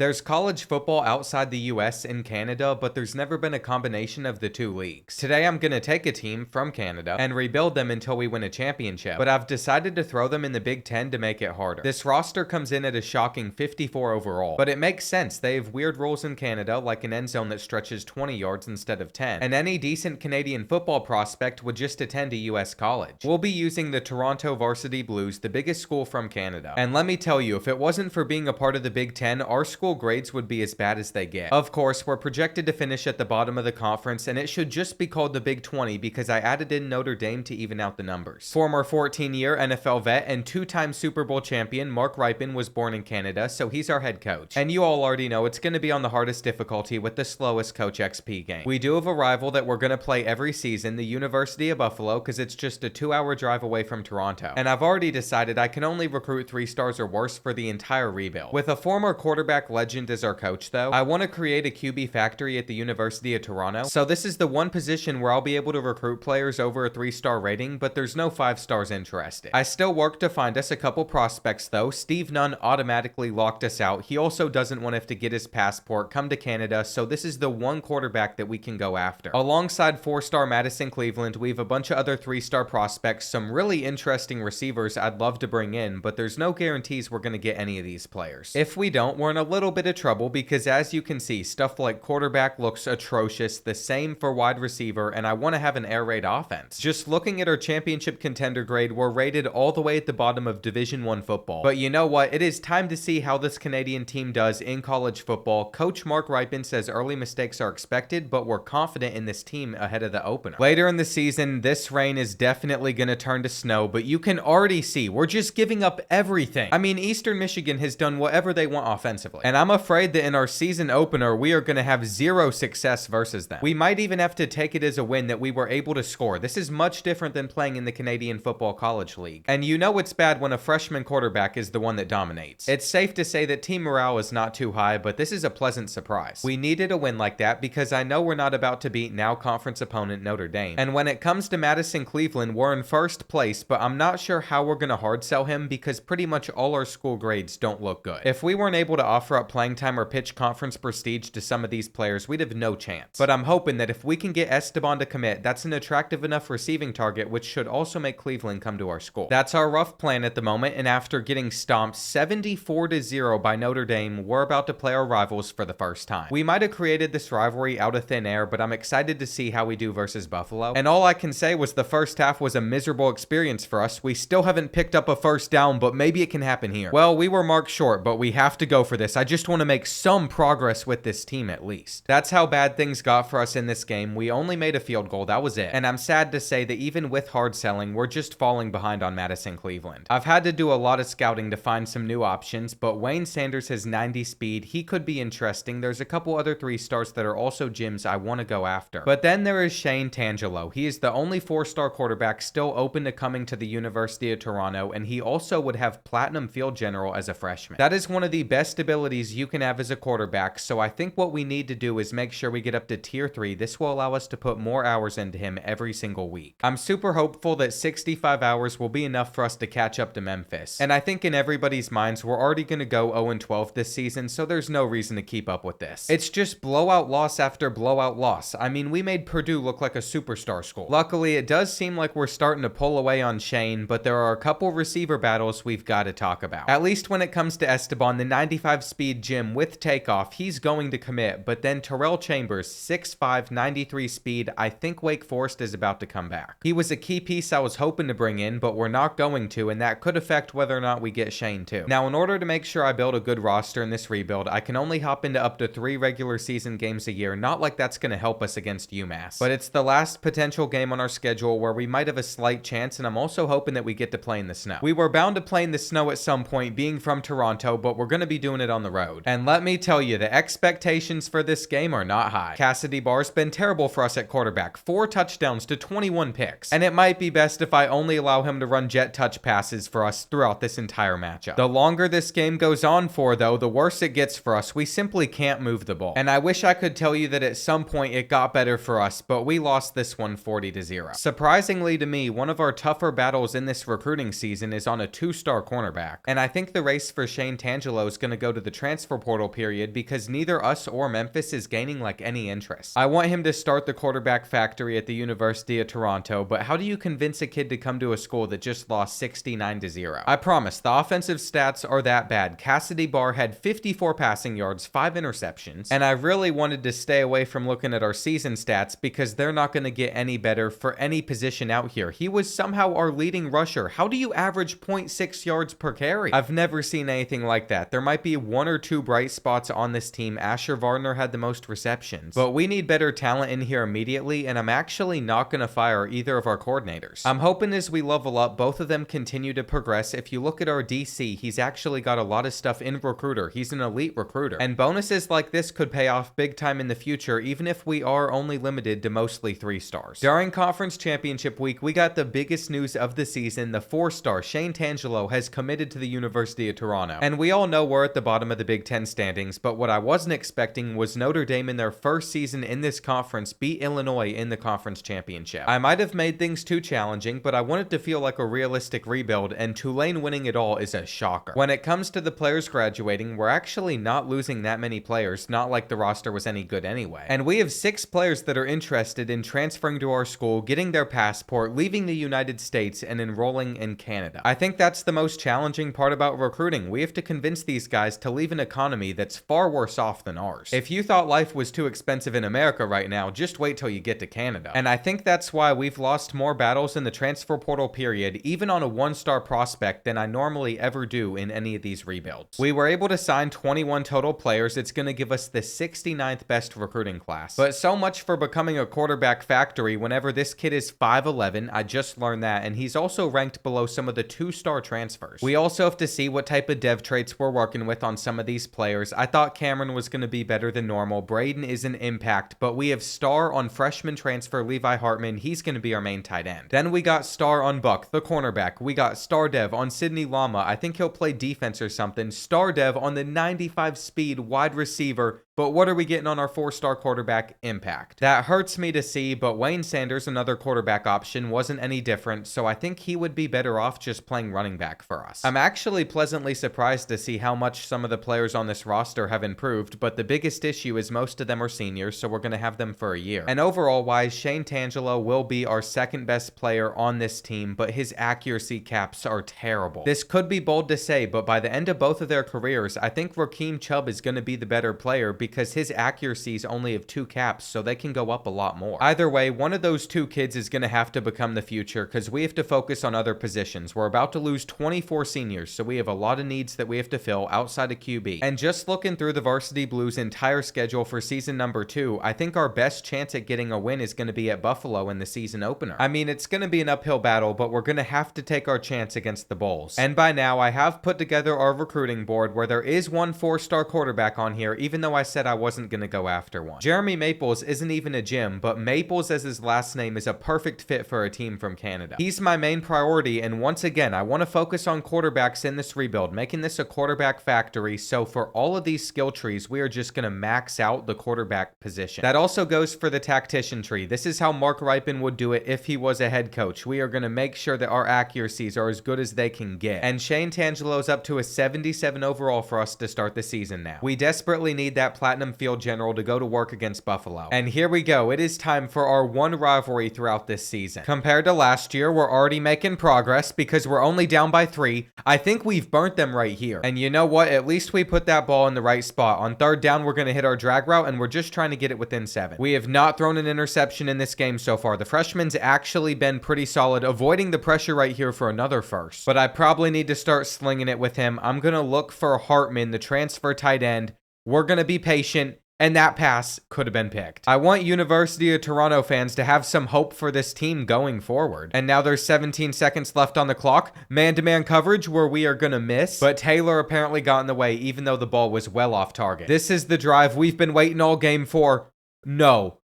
There's college football outside the US in Canada, but there's never been a combination of the two leagues. Today I'm going to take a team from Canada and rebuild them until we win a championship, but I've decided to throw them in the Big Ten to make it harder. This roster comes in at a shocking 54 overall, but it makes sense. They have weird rules in Canada, like an end zone that stretches 20 yards instead of 10, and any decent Canadian football prospect would just attend a US college. We'll be using the Toronto Varsity Blues, the biggest school from Canada. And let me tell you, if it wasn't for being a part of the Big Ten, our school grades would be as bad as they get. Of course, we're projected to finish at the bottom of the conference, and it should just be called the Big 20 because I added in Notre Dame to even out the numbers. Former 14-year NFL vet and two-time Super Bowl champion Mark Rypien was born in Canada, so he's our head coach. And you all already know it's going to be on the hardest difficulty with the slowest Coach XP game. We do have a rival that we're going to play every season, the University of Buffalo, because it's just a 2-hour drive away from Toronto. And I've already decided I can only recruit 3 stars or worse for the entire rebuild. With a former quarterback legend as our coach though, I want to create a QB factory at the University of Toronto. So this is the one position where I'll be able to recruit players over a 3-star rating, but there's no 5 stars interested. I still work to find us a couple prospects though. Steve Nunn automatically locked us out. He also doesn't want to have to get his passport, come to Canada, so this is the one quarterback that we can go after. Alongside 4-star Madison Cleveland, we have a bunch of other 3-star prospects, some really interesting receivers I'd love to bring in, but there's no guarantees we're going to get any of these players. If we don't, we're in a little bit of trouble because as you can see, stuff like quarterback looks atrocious, the same for wide receiver, and I want to have an air raid offense. Just looking at our championship contender grade, we're rated all the way at the bottom of Division I football. But you know what? It is time to see how this Canadian team does in college football. Coach Mark Rypien says early mistakes are expected, but we're confident in this team ahead of the opener. Later in the season, this rain is definitely going to turn to snow, but you can already see we're just giving up everything. I mean, Eastern Michigan has done whatever they want offensively, and I'm afraid that in our season opener, we are going to have 0 success versus them. We might even have to take it as a win that we were able to score. This is much different than playing in the Canadian Football College League. And you know it's bad when a freshman quarterback is the one that dominates. It's safe to say that team morale is not too high, but this is a pleasant surprise. We needed a win like that because I know we're not about to beat now conference opponent Notre Dame. And when it comes to Madison Cleveland, we're in first place, but I'm not sure how we're going to hard sell him because pretty much all our school grades don't look good. If we weren't able to offer up playing time or pitch conference prestige to some of these players, we'd have no chance. But I'm hoping that if we can get Esteban to commit, that's an attractive enough receiving target, which should also make Cleveland come to our school. That's our rough plan at the moment, and after getting stomped 74-0 by Notre Dame, we're about to play our rivals for the first time. We might have created this rivalry out of thin air, but I'm excited to see how we do versus Buffalo. And all I can say was the first half was a miserable experience for us. We still haven't picked up a first down, but maybe it can happen here. Well, we were marked short, but we have to go for this. I just want to make some progress with this team at least. That's how bad things got for us in this game. We only made a field goal, that was it. And I'm sad to say that even with hard selling, we're just falling behind on Madison Cleveland. I've had to do a lot of scouting to find some new options, but Wayne Sanders has 90 speed. He could be interesting. There's a couple other 3-stars that are also gyms I want to go after. But then there is Shane Tangelo. He is the only 4-star quarterback still open to coming to the University of Toronto, and he also would have platinum field general as a freshman. That is one of the best abilities you can have as a quarterback, so I think what we need to do is make sure we get up to tier 3. This will allow us to put more hours into him every single week. I'm super hopeful that 65 hours will be enough for us to catch up to Memphis. And I think in everybody's minds, we're already going to go 0-12 this season, so there's no reason to keep up with this. It's just blowout loss after blowout loss. I mean, we made Purdue look like a superstar school. Luckily, it does seem like we're starting to pull away on Shane, but there are a couple receiver battles we've got to talk about. At least when it comes to Esteban, the 95 speed gym with takeoff, he's going to commit, but then Terrell Chambers, 6'5", 93 speed, I think Wake Forest is about to come back. He was a key piece I was hoping to bring in, but we're not going to, and that could affect whether or not we get Shane too. Now, in order to make sure I build a good roster in this rebuild, I can only hop into up to 3 regular season games a year, not like that's going to help us against UMass. But it's the last potential game on our schedule where we might have a slight chance, and I'm also hoping that we get to play in the snow. We were bound to play in the snow at some point, being from Toronto, but we're going to be doing it on the road. And let me tell you, the expectations for this game are not high. Cassidy Barr's been terrible for us at quarterback, 4 touchdowns to 21 picks, and it might be best if I only allow him to run jet touch passes for us throughout this entire matchup. The longer this game goes on for, though, the worse it gets for us. We simply can't move the ball. And I wish I could tell you that at some point it got better for us, but we lost this one 40-0. Surprisingly to me, one of our tougher battles in this recruiting season is on a 2-star cornerback, and I think the race for Shane Tangelo is going to go to the transfer transfer portal period because neither us or Memphis is gaining like any interest. I want him to start the quarterback factory at the University of Toronto, but how do you convince a kid to come to a school that just lost 69-0? I promise, the offensive stats are that bad. Cassidy Barr had 54 passing yards, 5 interceptions, and I really wanted to stay away from looking at our season stats because they're not going to get any better for any position out here. He was somehow our leading rusher. How do you average 0.6 yards per carry? I've never seen anything like that. There might be one or two bright spots on this team. Asher Varner had the most receptions, but we need better talent in here immediately, and I'm actually not going to fire either of our coordinators. I'm hoping as we level up, both of them continue to progress. If you look at our DC, he's actually got a lot of stuff in recruiter. He's an elite recruiter, and bonuses like this could pay off big time in the future, even if we are only limited to mostly 3 stars. During conference championship week, we got the biggest news of the season. The 4-star Shane Tangelo has committed to the University of Toronto, and we all know we're at the bottom of the Big Ten standings, but what I wasn't expecting was Notre Dame in their first season in this conference beat Illinois in the conference championship. I might have made things too challenging, but I wanted to feel like a realistic rebuild, and Tulane winning it all is a shocker. When it comes to the players graduating, we're actually not losing that many players, not like the roster was any good anyway. And we have 6 players that are interested in transferring to our school, getting their passport, leaving the United States, and enrolling in Canada. I think that's the most challenging part about recruiting. We have to convince these guys to leave an economy that's far worse off than ours. If you thought life was too expensive in America right now, just wait till you get to Canada. And I think that's why we've lost more battles in the transfer portal period, even on a 1-star prospect, than I normally ever do in any of these rebuilds. We were able to sign 21 total players. It's going to give us the 69th best recruiting class. But so much for becoming a quarterback factory whenever this kid is 5'11". I just learned that, and he's also ranked below some of the 2-star transfers. We also have to see what type of dev traits we're working with on some of these players. I thought Cameron was going to be better than normal. Braden is an impact, but we have star on freshman transfer Levi Hartman. He's going to be our main tight end. Then we got star on Buck, the cornerback. We got star dev on Sidney Lama. I think he'll play defense or something. Star dev on the 95 speed wide receiver. But what are we getting on our 4-star quarterback? Impact. That hurts me to see, but Wayne Sanders, another quarterback option, wasn't any different, so I think he would be better off just playing running back for us. I'm actually pleasantly surprised to see how much some of the players on this roster have improved, but the biggest issue is most of them are seniors, so we're going to have them for a year. And overall wise, Shane Tangelo will be our 2nd best player on this team, but his accuracy caps are terrible. This could be bold to say, but by the end of both of their careers, I think Rakeem Chubb is going to be the better player because his accuracies only have 2 caps, so they can go up a lot more. Either way, one of those 2 kids is going to have to become the future because we have to focus on other positions. We're about to lose 24 seniors, so we have a lot of needs that we have to fill outside of QB. And just looking through the Varsity Blues' entire schedule for season number 2, I think our best chance at getting a win is going to be at Buffalo in the season opener. I mean, it's going to be an uphill battle, but we're going to have to take our chance against the Bulls. And by now, I have put together our recruiting board where there is one 4-star quarterback on here, even though I said I wasn't going to go after one. Jeremy Maples isn't even a Jim, but Maples as his last name is a perfect fit for a team from Canada. He's my main priority, and once again, I want to focus on quarterbacks in this rebuild, making this a quarterback factory, so for all of these skill trees, we are just going to max out the quarterback position. That also goes for the tactician tree. This is how Mark Ripon would do it if he was a head coach. We are going to make sure that our accuracies are as good as they can get. And Shane Tangelo's up to a 77 overall for us to start the season now. We desperately need that Platinum Field General to go to work against Buffalo. And here we go. It is time for our one rivalry throughout this season. Compared to last year, we're already making progress because we're only down by 3. I think we've burnt them right here. And you know what? At least we put that ball in the right spot. On 3rd down, we're going to hit our drag route, and we're just trying to get it within 7. We have not thrown an interception in this game so far. The freshman's actually been pretty solid, avoiding the pressure right here for another first. But I probably need to start slinging it with him. I'm going to look for Hartman, the transfer tight end. We're going to be patient. And that pass could have been picked. I want University of Toronto fans to have some hope for this team going forward. And now there's 17 seconds left on the clock. Man-to-man coverage where we are going to miss. But Taylor apparently got in the way even though the ball was well off target. This is the drive we've been waiting all game for. No,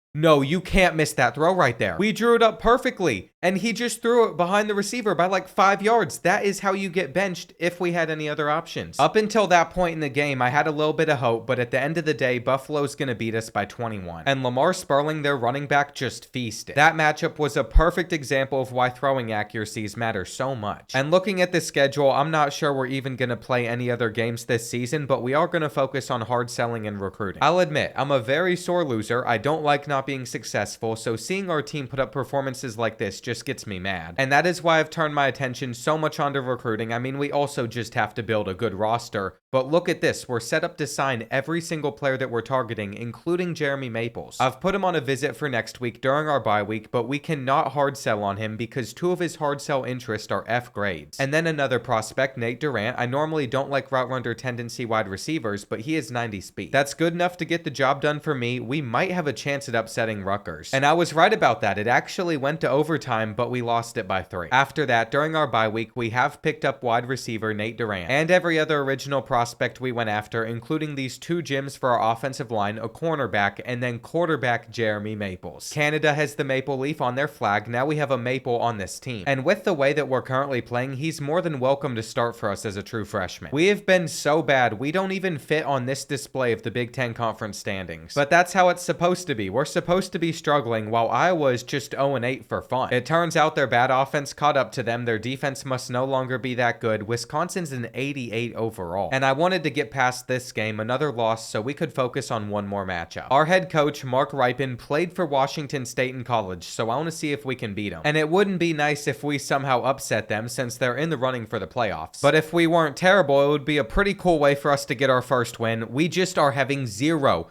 you can't miss that throw right there. We drew it up perfectly. and he just threw it behind the receiver by like 5 yards. That is how you get benched if we had any other options. Up until that point in the game, I had a little bit of hope, but at the end of the day, Buffalo's going to beat us by 21. And Lamar Sperling, their running back, just feasted. That matchup was a perfect example of why throwing accuracies matter so much. And looking at the schedule, I'm not sure we're even going to play any other games this season, but we are going to focus on hard selling and recruiting. I'll admit, I'm a very sore loser. I don't like not being successful, so seeing our team put up performances like this just gets me mad. And that is why I've turned my attention so much onto recruiting. I mean, we also just have to build a good roster. But look at this, we're set up to sign every single player that we're targeting, including Jeremy Maples. I've put him on a visit for next week during our bye week, but we cannot hard sell on him because 2 of his hard sell interests are F grades. And then another prospect, Nate Durant. I normally don't like route runner tendency wide receivers, but he has 90 speed. That's good enough to get the job done for me. We might have a chance at upsetting Rutgers. And I was right about that. It actually went to overtime, but we lost it by 3. After that, during our bye week, we have picked up wide receiver Nate Durant and every other original prospect we went after, including these 2 gems for our offensive line, a cornerback, and then quarterback Jeremy Maples. Canada has the maple leaf on their flag. Now we have a maple on this team. And with the way that we're currently playing, he's more than welcome to start for us as a true freshman. We have been so bad, we don't even fit on this display of the Big Ten Conference standings. But that's how it's supposed to be. We're supposed to be struggling, while Iowa is just 0-8 for fun. It turns out their bad offense caught up to them. Their defense must no longer be that good. Wisconsin's an 88 overall. And I wanted to get past this game, another loss, so we could focus on one more matchup. Our head coach, Mark Ripon, played for Washington State in college, so I want to see if we can beat him. And it wouldn't be nice if we somehow upset them, since they're in the running for the playoffs. But if we weren't terrible, it would be a pretty cool way for us to get our first win. We just are having zero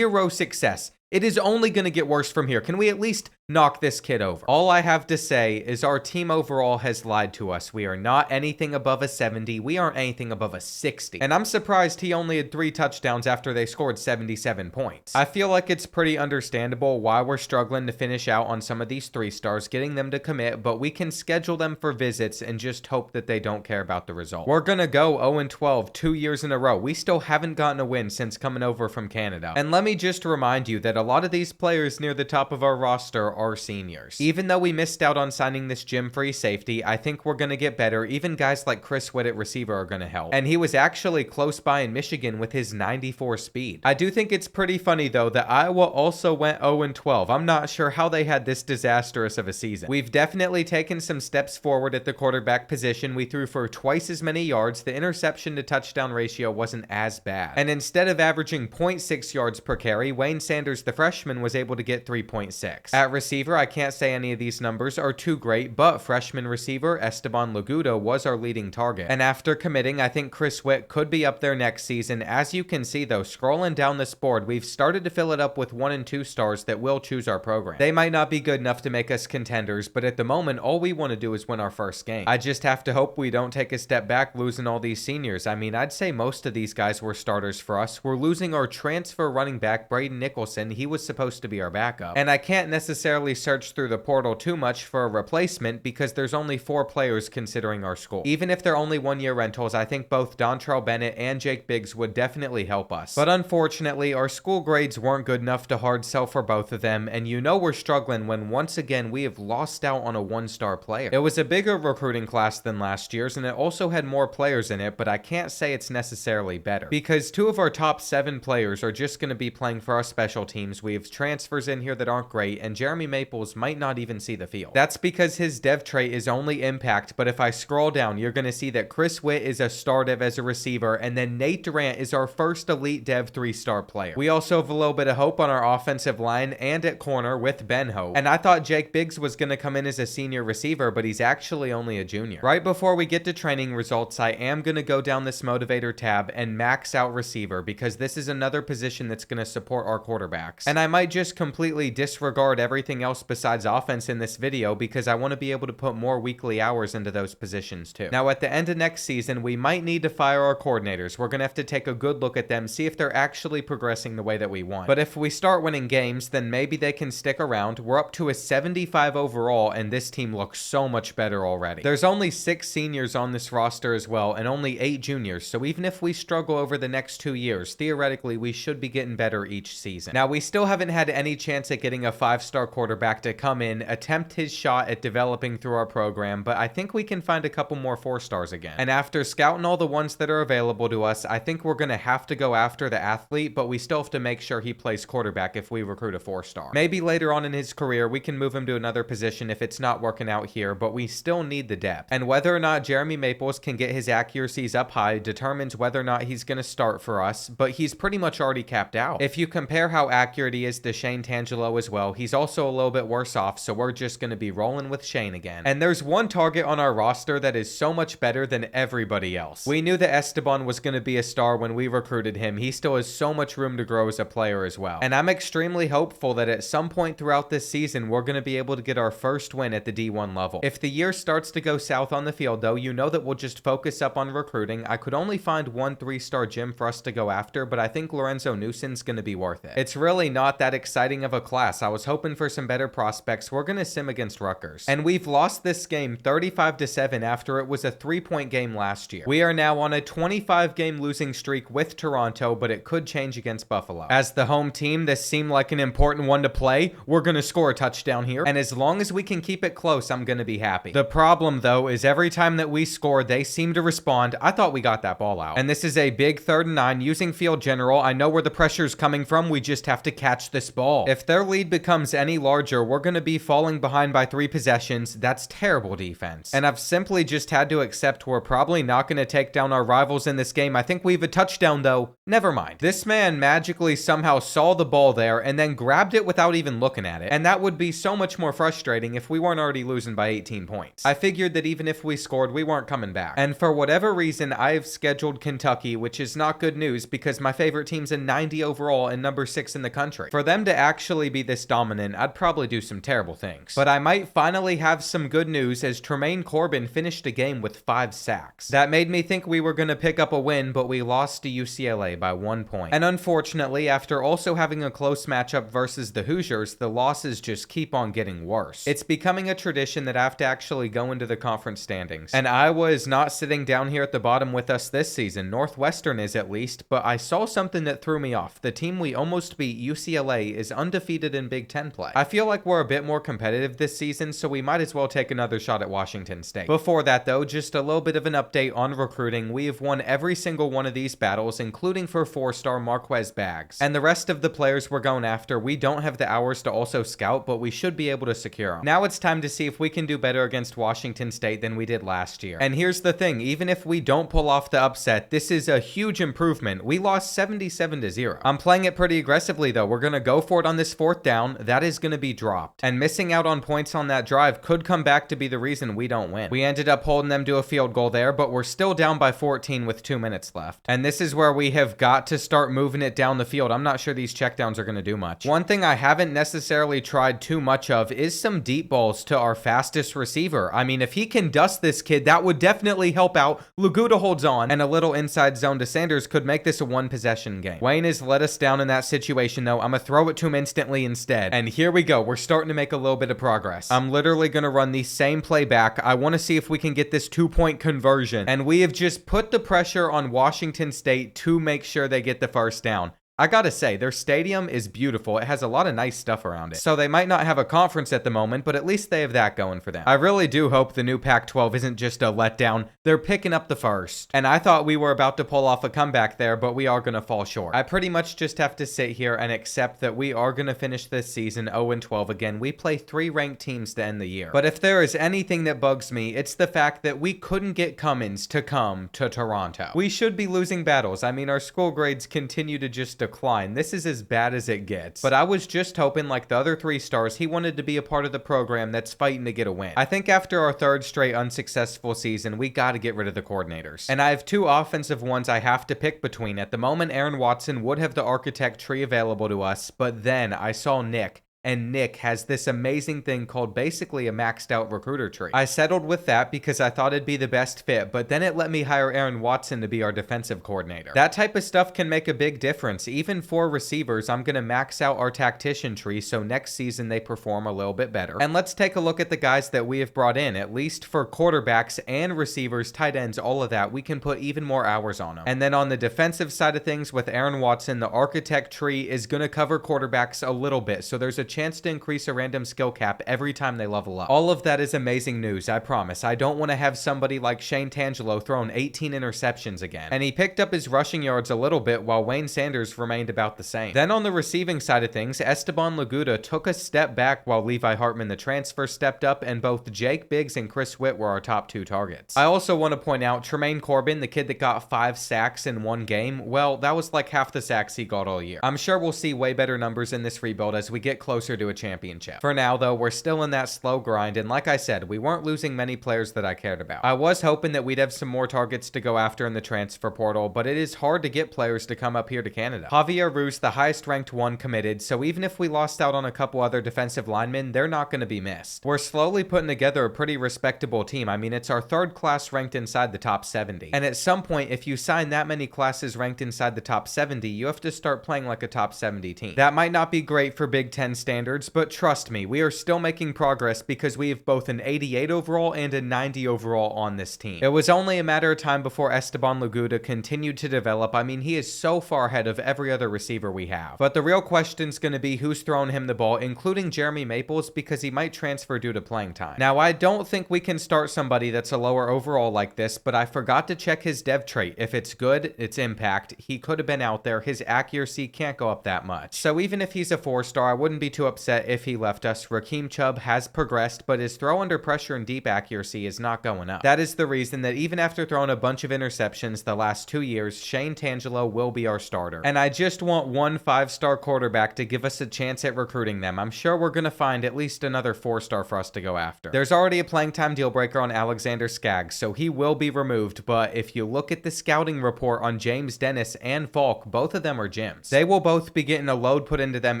success. It is only going to get worse from here. Can we at least knock this kid over? All I have to say is our team overall has lied to us. We are not anything above a 70. We aren't anything above a 60. And I'm surprised he only had 3 touchdowns after they scored 77 points. I feel like it's pretty understandable why we're struggling to finish out on some of these 3-stars, getting them to commit, but we can schedule them for visits and just hope that they don't care about the result. We're going to go 0-12 2 years in a row. We still haven't gotten a win since coming over from Canada. And let me just remind you that a lot of these players near the top of our roster are seniors. Even though we missed out on signing this gym-free safety, I think we're going to get better. Even guys like Chris Witt at receiver are going to help. And he was actually close by in Michigan with his 94 speed. I do think it's pretty funny though that Iowa also went 0-12. I'm not sure how they had this disastrous of a season. We've definitely taken some steps forward at the quarterback position. We threw for twice as many yards. The interception to touchdown ratio wasn't as bad. And instead of averaging 0.6 yards per carry, Wayne Sanders, the freshman, was able to get 3.6. At receiver, I can't say any of these numbers are too great, but freshman receiver Esteban Laguda was our leading target. And after committing, I think Chris Witt could be up there next season. As you can see though, scrolling down this board, we've started to fill it up with 1 and 2 stars that will choose our program. They might not be good enough to make us contenders, but at the moment, all we want to do is win our first game. I just have to hope we don't take a step back losing all these seniors. I mean, I'd say most of these guys were starters for us. We're losing our transfer running back, Braden Nicholson. He was supposed to be our backup. And I can't necessarily search through the portal too much for a replacement because there's only 4 players considering our school. Even if they're only 1-year rentals, I think both Dontrell Bennett and Jake Biggs would definitely help us. But unfortunately, our school grades weren't good enough to hard sell for both of them, and you know we're struggling when once again we have lost out on a 1-star player. It was a bigger recruiting class than last year's, and it also had more players in it, but I can't say it's necessarily better because 2 of our top 7 players are just going to be playing for our special teams. We have transfers in here that aren't great, and Jeremy Maples might not even see the field. That's because his dev trait is only impact, but if I scroll down, you're going to see that Chris Witt is a star dev as a receiver, and then Nate Durant is our first elite dev 3-star player. We also have a little bit of hope on our offensive line and at corner with Ben Hope. And I thought Jake Biggs was going to come in as a senior receiver, but he's actually only a junior. Right before we get to training results, I am going to go down this motivator tab and max out receiver because this is another position that's going to support our quarterbacks. And I might just completely disregard everything else besides offense in this video because I want to be able to put more weekly hours into those positions too. Now at the end of next season, we might need to fire our coordinators. We're going to have to take a good look at them, see if they're actually progressing the way that we want. But if we start winning games, then maybe they can stick around. We're up to a 75 overall, and this team looks so much better already. There's only 6 seniors on this roster as well, and only 8 juniors, so even if we struggle over the next 2 years, theoretically we should be getting better each season. Now we still haven't had any chance at getting a 5-star quarterback to come in, attempt his shot at developing through our program, but I think we can find a couple more 4-stars again. And after scouting all the ones that are available to us, I think we're going to have to go after the athlete, but we still have to make sure he plays quarterback if we recruit a 4-star. Maybe later on in his career, we can move him to another position if it's not working out here, but we still need the depth. And whether or not Jeremy Maples can get his accuracies up high determines whether or not he's going to start for us, but he's pretty much already capped out. If you compare how accurate he is to Shane Tangelo as well, he's also a little bit worse off, so we're just going to be rolling with Shane again. And there's one target on our roster that is so much better than everybody else. We knew that Esteban was going to be a star when we recruited him. He still has so much room to grow as a player as well. And I'm extremely hopeful that at some point throughout this season, we're going to be able to get our first win at the D1 level. If the year starts to go south on the field though, you know that we'll just focus up on recruiting. I could only find one 3-star gym for us to go after, but I think Lorenzo Newson's going to be worth it. It's really not that exciting of a class. I was hoping for some better prospects. We're going to sim against Rutgers. And we've lost this game 35-7 after it was a 3-point game last year. We are now on a 25-game losing streak with Toronto, but it could change against Buffalo. As the home team, this seemed like an important one to play. We're going to score a touchdown here, and as long as we can keep it close, I'm going to be happy. The problem, though, is every time that we score, they seem to respond. I thought we got that ball out. And this is a big 3rd and 9 using field general. I know where the pressure's coming from. We just have to catch this ball. If their lead becomes any larger, we're going to be falling behind by 3 possessions. That's terrible defense. And I've simply just had to accept we're probably not going to take down our rivals in this game. I think we have a touchdown, though. Never mind. This man magically somehow saw the ball there and then grabbed it without even looking at it. And that would be so much more frustrating if we weren't already losing by 18 points. I figured that even if we scored, we weren't coming back. And for whatever reason, I've scheduled Kentucky, which is not good news because my favorite team's a 90 overall and number 6 in the country. For them to actually be this dominant, I'd probably do some terrible things. But I might finally have some good news as Tremaine Corbin finished a game with 5 sacks. That made me think we were going to pick up a win, but we lost to UCLA by 1 point. And unfortunately, after also having a close matchup versus the Hoosiers, the losses just keep on getting worse. It's becoming a tradition that I have to actually go into the conference standings. And Iowa is not sitting down here at the bottom with us this season. Northwestern is at least, but I saw something that threw me off. The team we almost beat, UCLA, is undefeated in Big Ten play. I feel like we're a bit more competitive this season, so we might as well take another shot at Washington State. Before that though, just a little bit of an update on recruiting. We have won every single one of these battles, including for 4-star Marquez Bags. And the rest of the players we're going after, we don't have the hours to also scout, but we should be able to secure them. Now it's time to see if we can do better against Washington State than we did last year. And here's the thing, even if we don't pull off the upset, this is a huge improvement. We lost 77-0. I'm playing it pretty aggressively though. We're going to go for it on this 4th down. That is going to be dropped. And missing out on points on that drive could come back to be the reason we don't win. We ended up holding them to a field goal there, but we're still down by 14 with 2 minutes left. And this is where we have got to start moving it down the field. I'm not sure these checkdowns are going to do much. One thing I haven't necessarily tried too much of is some deep balls to our fastest receiver. I mean, if he can dust this kid, that would definitely help out. Laguda holds on, and a little inside zone to Sanders could make this a 1-possession game. Wayne has let us down in that situation though. I'm gonna throw it to him instantly instead. And here we go. We're starting to make a little bit of progress. I'm literally gonna run the same play back. I want to see if we can get this 2-point conversion. And we have just put the pressure on Washington State to make sure they get the first down. I gotta say, their stadium is beautiful. It has a lot of nice stuff around it. So they might not have a conference at the moment, but at least they have that going for them. I really do hope the new Pac-12 isn't just a letdown. They're picking up the first. And I thought we were about to pull off a comeback there, but we are gonna fall short. I pretty much just have to sit here and accept that we are gonna finish this season 0-12 again. We play 3 ranked teams to end the year. But if there is anything that bugs me, it's the fact that we couldn't get Cummins to come to Toronto. We should be losing battles. I mean, our school grades continue to just decline. This is as bad as it gets. But I was just hoping, like the other 3 stars, he wanted to be a part of the program that's fighting to get a win. I think after our 3rd straight unsuccessful season, we got to get rid of the coordinators. And I have 2 offensive ones I have to pick between. At the moment, Aaron Watson would have the architect tree available to us, but then I saw Nick and Nick has this amazing thing called basically a maxed out recruiter tree. I settled with that because I thought it'd be the best fit, but then it let me hire Aaron Watson to be our defensive coordinator. That type of stuff can make a big difference. Even for receivers, I'm going to max out our tactician tree so next season they perform a little bit better. And let's take a look at the guys that we have brought in. At least for quarterbacks and receivers, tight ends, all of that, we can put even more hours on them. And then on the defensive side of things with Aaron Watson, the architect tree is going to cover quarterbacks a little bit, so there's a chance to increase a random skill cap every time they level up. All of that is amazing news, I promise. I don't want to have somebody like Shane Tangelo throwing 18 interceptions again. And he picked up his rushing yards a little bit while Wayne Sanders remained about the same. Then on the receiving side of things, Esteban Laguda took a step back while Levi Hartman, the transfer, stepped up, and both Jake Biggs and Chris Witt were our top 2 targets. I also want to point out Tremaine Corbin, the kid that got 5 sacks in one game. Well, that was like half the sacks he got all year. I'm sure we'll see way better numbers in this rebuild as we get closer to a championship. For now, though, we're still in that slow grind, and like I said, we weren't losing many players that I cared about. I was hoping that we'd have some more targets to go after in the transfer portal, but it is hard to get players to come up here to Canada. Javier Ruse, the highest ranked one, committed, so even if we lost out on a couple other defensive linemen, they're not going to be missed. We're slowly putting together a pretty respectable team. I mean, it's our 3rd class ranked inside the top 70. And at some point, if you sign that many classes ranked inside the top 70, you have to start playing like a top 70 team. That might not be great for Big Ten standards, but trust me, we are still making progress because we have both an 88 overall and a 90 overall on this team. It was only a matter of time before Esteban Laguda continued to develop. I mean, he is so far ahead of every other receiver we have. But the real question's going to be who's throwing him the ball, including Jeremy Maples, because he might transfer due to playing time. Now, I don't think we can start somebody that's a lower overall like this, but I forgot to check his dev trait. If it's good, it's impact. He could have been out there. His accuracy can't go up that much. So even if he's a 4-star, I wouldn't be too upset if he left us. Rakeem Chubb has progressed, but his throw under pressure and deep accuracy is not going up. That is the reason that even after throwing a bunch of interceptions the last 2 years, Shane Tangelo will be our starter. And I just want one 5-star quarterback to give us a chance at recruiting them. I'm sure we're going to find at least another 4-star for us to go after. There's already a playing time deal breaker on Alexander Skaggs, so he will be removed, but if you look at the scouting report on James Dennis and Falk, both of them are gems. They will both be getting a load put into them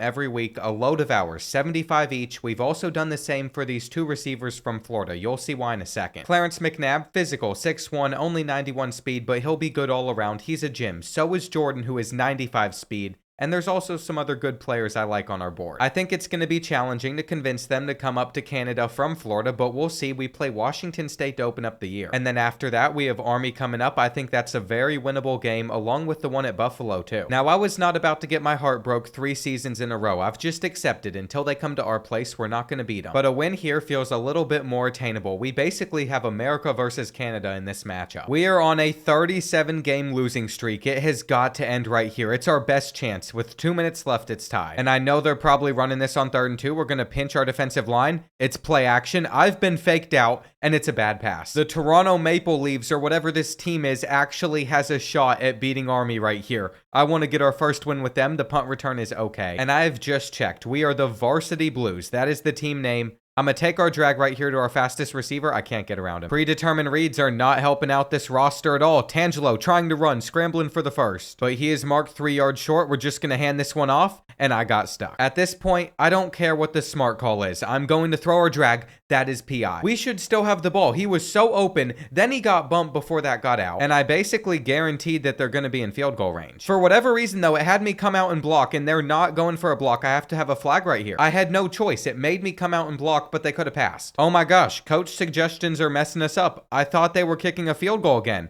every week, a load of hours, 75 each. We've also done the same for these 2 receivers from Florida. You'll see why in a second. Clarence McNabb, physical, 6'1", only 91 speed, but he'll be good all around. He's a gem. So is Jordan, who is 95 speed. And there's also some other good players I like on our board. I think it's going to be challenging to convince them to come up to Canada from Florida, but we'll see. We play Washington State to open up the year. And then after that, we have Army coming up. I think that's a very winnable game, along with the one at Buffalo, too. Now, I was not about to get my heart broke 3 seasons in a row. I've just accepted until they come to our place, we're not going to beat them. But a win here feels a little bit more attainable. We basically have America versus Canada in this matchup. We are on a 37-game losing streak. It has got to end right here. It's our best chance. With 2 minutes left, it's tied. And I know they're probably running this on 3rd and 2. We're going to pinch our defensive line. It's play action. I've been faked out, and it's a bad pass. The Toronto Maple Leafs, or whatever this team is, actually has a shot at beating Army right here. I want to get our first win with them. The punt return is okay. And I have just checked. We are the Varsity Blues. That is the team name. I'm going to take our drag right here to our fastest receiver. I can't get around him. Predetermined reads are not helping out this roster at all. Tangelo trying to run, scrambling for the first. But he is marked 3 yards short. We're just going to hand this one off, and I got stuck. At this point, I don't care what the smart call is. I'm going to throw our drag. That is PI. We should still have the ball. He was so open, then he got bumped before that got out. And I basically guaranteed that they're going to be in field goal range. For whatever reason, though, it had me come out and block, and they're not going for a block. I have to have a flag right here. I had no choice. It made me come out and block, but they could have passed. Oh my gosh, coach suggestions are messing us up. I thought they were kicking a field goal again.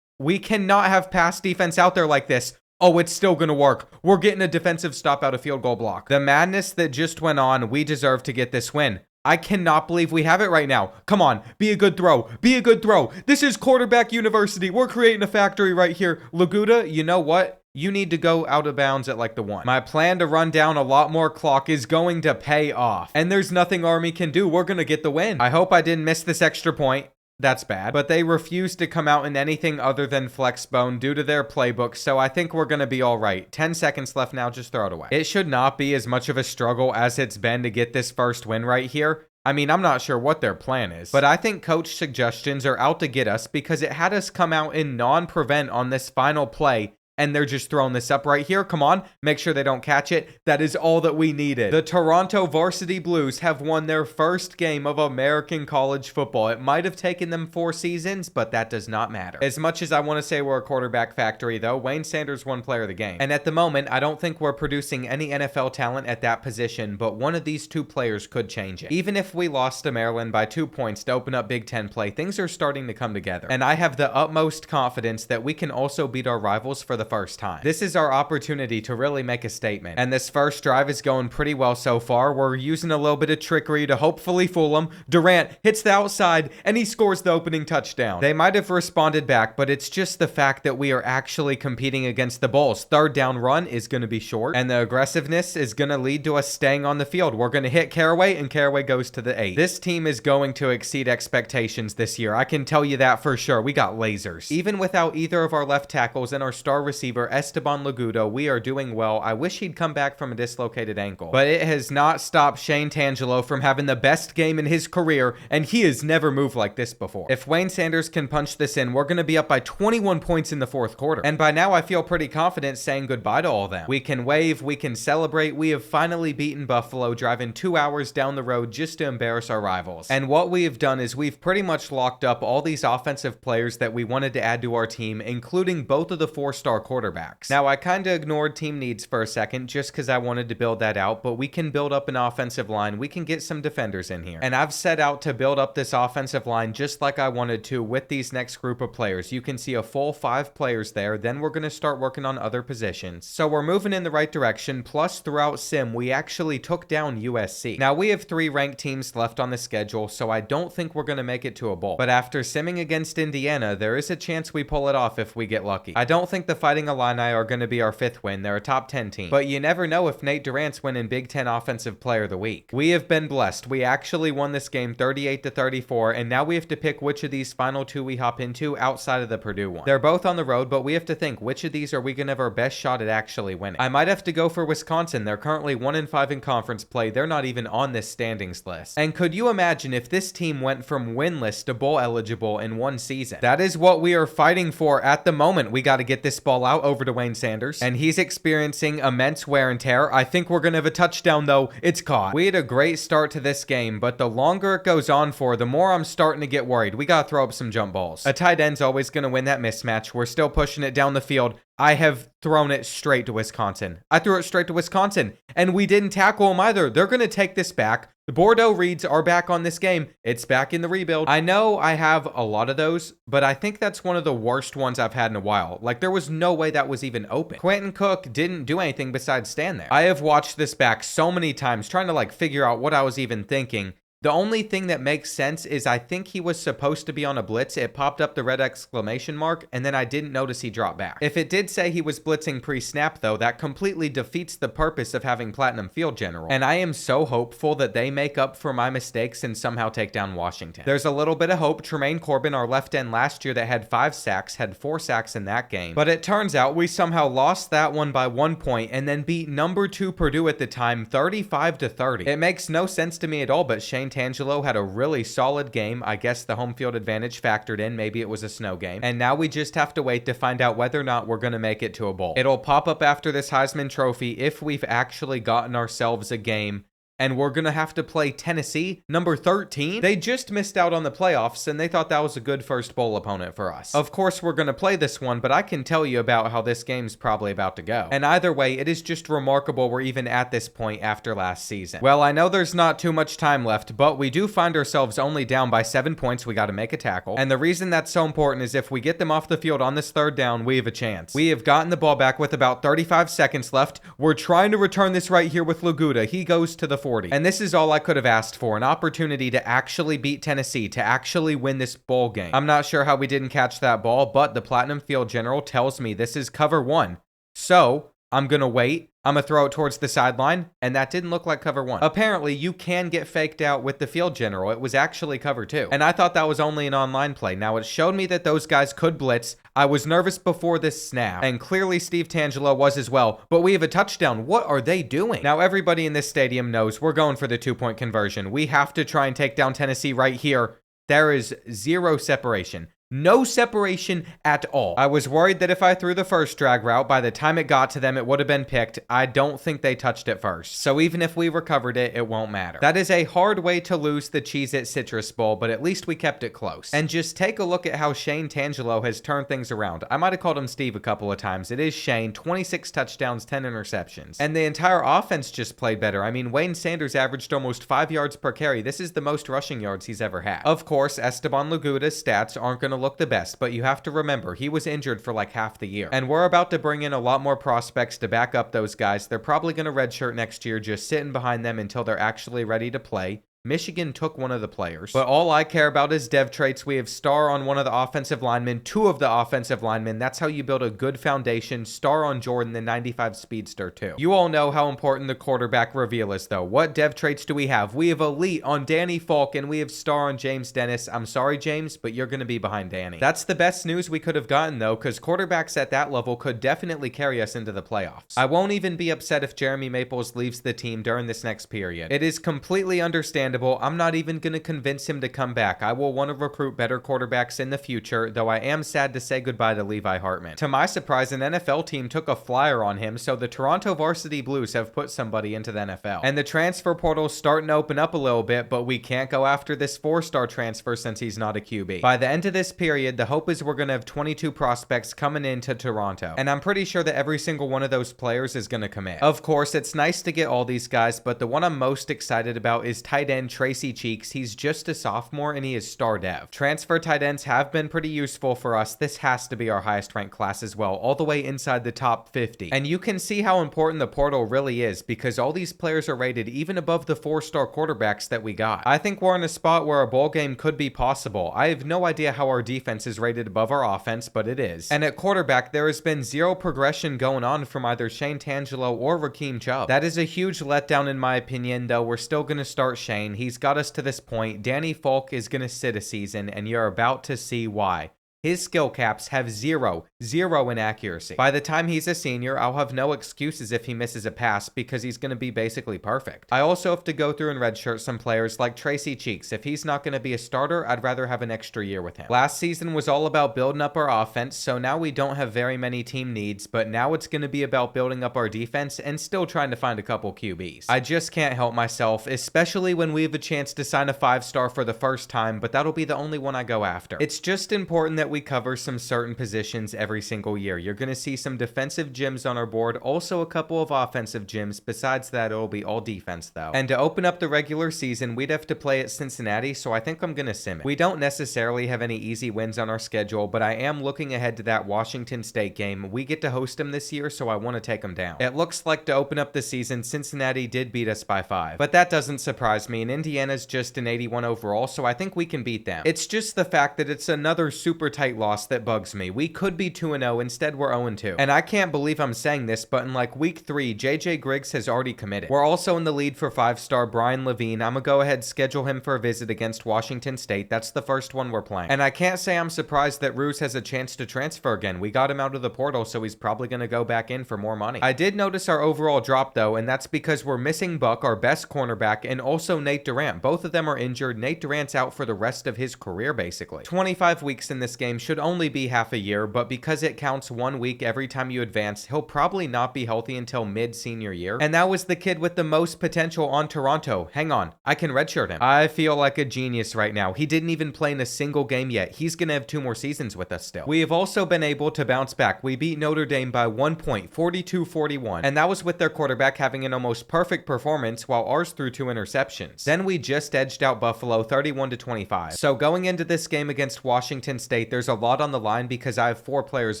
We cannot have pass defense out there like this. Oh, it's still going to work. We're getting a defensive stop out of field goal block. The madness that just went on, we deserve to get this win. I cannot believe we have it right now. Come on, be a good throw. Be a good throw. This is quarterback university. We're creating a factory right here. Laguda, you know what? You need to go out of bounds at like the 1. My plan to run down a lot more clock is going to pay off. And there's nothing Army can do. We're going to get the win. I hope I didn't miss this extra point. That's bad. But they refuse to come out in anything other than flex bone due to their playbook, so I think we're going to be all right. 10 seconds left now, just throw it away. It should not be as much of a struggle as it's been to get this first win right here. I mean, I'm not sure what their plan is, but I think coach suggestions are out to get us because it had us come out in non-prevent on this final play and they're just throwing this up right here. Come on, make sure they don't catch it. That is all that we needed. The Toronto Varsity Blues have won their first game of American college football. It might have taken them 4 seasons, but that does not matter. As much as I want to say we're a quarterback factory, though, Wayne Sanders won player of the game. And at the moment, I don't think we're producing any NFL talent at that position, but one of these 2 players could change it. Even if we lost to Maryland by 2 points to open up Big Ten play, things are starting to come together. And I have the utmost confidence that we can also beat our rivals for the first time. This is our opportunity to really make a statement. And this first drive is going pretty well so far. We're using a little bit of trickery to hopefully fool them. Durant hits the outside and he scores the opening touchdown. They might have responded back, but it's just the fact that we are actually competing against the Bulls. Third down run is going to be short, and the aggressiveness is going to lead to us staying on the field. We're going to hit Caraway, and Caraway goes to the 8. This team is going to exceed expectations this year. I can tell you that for sure. We got lasers. Even without either of our left tackles and our star receiver, Esteban Lagudo, we are doing well. I wish he'd come back from a dislocated ankle, but it has not stopped Shane Tangelo from having the best game in his career, and he has never moved like this before. If Wayne Sanders can punch this in, we're going to be up by 21 points in the 4th quarter, and by now I feel pretty confident saying goodbye to all them. We can wave, we can celebrate. We have finally beaten Buffalo, driving 2 hours down the road just to embarrass our rivals. And what we have done is we've pretty much locked up all these offensive players that we wanted to add to our team, including both of the 4-star quarterbacks. Now, I kind of ignored team needs for a second just because I wanted to build that out, but we can build up an offensive line. We can get some defenders in here. And I've set out to build up this offensive line just like I wanted to with these next group of players. You can see a full 5 players there. Then we're going to start working on other positions. So we're moving in the right direction. Plus, throughout Sim, we actually took down USC. Now, we have 3 ranked teams left on the schedule, so I don't think we're going to make it to a bowl. But after simming against Indiana, there is a chance we pull it off if we get lucky. I don't think the Fighting Illini are going to be our 5th win. They're a top 10 team. But you never know if Nate Durant's winning Big Ten Offensive Player of the Week. We have been blessed. We actually won this game 38-34, and now we have to pick which of these final 2 we hop into outside of the Purdue one. They're both on the road, but we have to think which of these are we going to have our best shot at actually winning. I might have to go for Wisconsin. They're currently 1-5 in conference play. They're not even on this standings list. And could you imagine if this team went from winless to bowl eligible in 1 season? That is what we are fighting for at the moment. We got to get this ball out over to Wayne Sanders, and he's experiencing immense wear and tear. I think we're going to have a touchdown, though. It's caught. We had a great start to this game, but the longer it goes on for, the more I'm starting to get worried. We got to throw up some jump balls. A tight end's always going to win that mismatch. We're still pushing it down the field. I have thrown it straight to Wisconsin. I threw it straight to Wisconsin, and we didn't tackle them either. They're going to take this back. The Bordeaux Reeds are back on this game. It's back in the rebuild. I know I have a lot of those, but I think that's one of the worst ones I've had in a while. Like, there was no way that was even open. Quentin Cook didn't do anything besides stand there. I have watched this back so many times trying to figure out what I was even thinking. The only thing that makes sense is I think he was supposed to be on a blitz. It popped up the red exclamation mark, and then I didn't notice he dropped back. If it did say he was blitzing pre-snap, though, that completely defeats the purpose of having Platinum Field General. And I am so hopeful that they make up for my mistakes and somehow take down Washington. There's a little bit of hope. Tremaine Corbin, our left end last year that had 5 sacks, had 4 sacks in that game. But it turns out we somehow lost that one by 1 point and then beat number 2 Purdue at the time 35-30. It makes no sense to me at all, but Shane Tangelo had a really solid game. I guess the home field advantage factored in. Maybe it was a snow game. And now we just have to wait to find out whether or not we're going to make it to a bowl. It'll pop up after this Heisman Trophy if we've actually gotten ourselves a game. And we're going to have to play Tennessee, number 13. They just missed out on the playoffs, and they thought that was a good first bowl opponent for us. Of course, we're going to play this one, but I can tell you about how this game's probably about to go. And either way, it is just remarkable we're even at this point after last season. Well, I know there's not too much time left, but we do find ourselves only down by 7 points. We got to make a tackle. And the reason that's so important is if we get them off the field on this third down, we have a chance. We have gotten the ball back with about 35 seconds left. We're trying to return this right here with Laguda. He goes to the 40. And this is all I could have asked for, an opportunity to actually beat Tennessee, to actually win this bowl game. I'm not sure how we didn't catch that ball, but the Platinum Field General tells me this is cover 1. So I'm going to wait. I'm going to throw it towards the sideline, and that didn't look like cover 1. Apparently, you can get faked out with the Field General. It was actually cover 2. And I thought that was only an online play. Now, it showed me that those guys could blitz. I was nervous before this snap, and clearly Steve Tangelo was as well. But we have a touchdown. What are they doing? Now, everybody in this stadium knows we're going for the 2-point conversion. We have to try and take down Tennessee right here. There is zero separation. No separation at all. I was worried that if I threw the first drag route, by the time it got to them, it would have been picked. I don't think they touched it first. So even if we recovered it, it won't matter. That is a hard way to lose the Cheez-It Citrus Bowl, but at least we kept it close. And just take a look at how Shane Tangelo has turned things around. I might have called him Steve a couple of times. It is Shane, 26 touchdowns, 10 interceptions. And the entire offense just played better. I mean, Wayne Sanders averaged almost 5 yards per carry. This is the most rushing yards he's ever had. Of course, Esteban Laguta's stats aren't going to look the best, but you have to remember he was injured for like half the year. And we're about to bring in a lot more prospects to back up those guys. They're probably going to redshirt next year, just sitting behind them until they're actually ready to play. Michigan took one of the players. But all I care about is dev traits. We have star on one of the offensive linemen, two of the offensive linemen. That's how you build a good foundation. Star on Jordan, the 95 speedster too. You all know how important the quarterback reveal is though. What dev traits do we have? We have elite on Danny Falk and we have star on James Dennis. I'm sorry, James, but you're going to be behind Danny. That's the best news we could have gotten though, because quarterbacks at that level could definitely carry us into the playoffs. I won't even be upset if Jeremy Maples leaves the team during this next period. It is completely understandable. I'm not even going to convince him to come back. I will want to recruit better quarterbacks in the future, though I am sad to say goodbye to Levi Hartman. To my surprise, an NFL team took a flyer on him, so the Toronto Varsity Blues have put somebody into the NFL. And the transfer portal's starting to open up a little bit, but we can't go after this 4-star transfer since he's not a QB. By the end of this period, the hope is we're going to have 22 prospects coming into Toronto. And I'm pretty sure that every single one of those players is going to commit. Of course, it's nice to get all these guys, but the one I'm most excited about is tight end Tracy Cheeks. He's just a sophomore and he is star dev. Transfer tight ends have been pretty useful for us. This has to be our highest ranked class as well, all the way inside the top 50. And you can see how important the portal really is because all these players are rated even above the 4-star quarterbacks that we got. I think we're in a spot where a bowl game could be possible. I have no idea how our defense is rated above our offense, but it is. And at quarterback, there has been zero progression going on from either Shane Tangelo or Rakeem Chubb. That is a huge letdown in my opinion, though we're still going to start Shane. He's got us to this point. Danny Falk is going to sit a season, and you're about to see why. His skill caps have zero in accuracy. By the time he's a senior, I'll have no excuses if he misses a pass because he's going to be basically perfect. I also have to go through and redshirt some players like Tracy Cheeks. If he's not going to be a starter, I'd rather have an extra year with him. Last season was all about building up our offense, so now we don't have very many team needs, but now it's going to be about building up our defense and still trying to find a couple QBs. I just can't help myself, especially when we have a chance to sign a 5-star for the first time, but that'll be the only one I go after. It's just important that we cover some certain positions every single year. You're going to see some defensive gyms on our board, also a couple of offensive gyms. Besides that, it'll be all defense though. And to open up the regular season, we'd have to play at Cincinnati, so I think I'm going to sim it. We don't necessarily have any easy wins on our schedule, but I am looking ahead to that Washington State game. We get to host them this year, so I want to take them down. It looks like to open up the season, Cincinnati did beat us by 5, but that doesn't surprise me, and Indiana's just an 81 overall, so I think we can beat them. It's just the fact that it's another super tight loss that bugs me. We could be 2-0, instead we're 0-2. And I can't believe I'm saying this, but in like week 3, JJ Griggs has already committed. We're also in the lead for 5-star Brian Levine. I'm gonna go ahead and schedule him for a visit against Washington State. That's the first one we're playing. And I can't say I'm surprised that Ruse has a chance to transfer again. We got him out of the portal, so he's probably gonna go back in for more money. I did notice our overall drop though, and that's because we're missing Buck, our best cornerback, and also Nate Durant. Both of them are injured. Nate Durant's out for the rest of his career basically. 25 weeks in this game should only be half a year, but because it counts 1 week every time you advance, he'll probably not be healthy until mid-senior year. And that was the kid with the most potential on Toronto. Hang on, I can redshirt him. I feel like a genius right now. He didn't even play in a single game yet. He's gonna have 2 more seasons with us still. We have also been able to bounce back. We beat Notre Dame by 1 point, 42-41, and that was with their quarterback having an almost perfect performance while ours threw 2 interceptions. Then we just edged out Buffalo 31-25. So going into this game against Washington State, there's a lot on the line because I have 4 players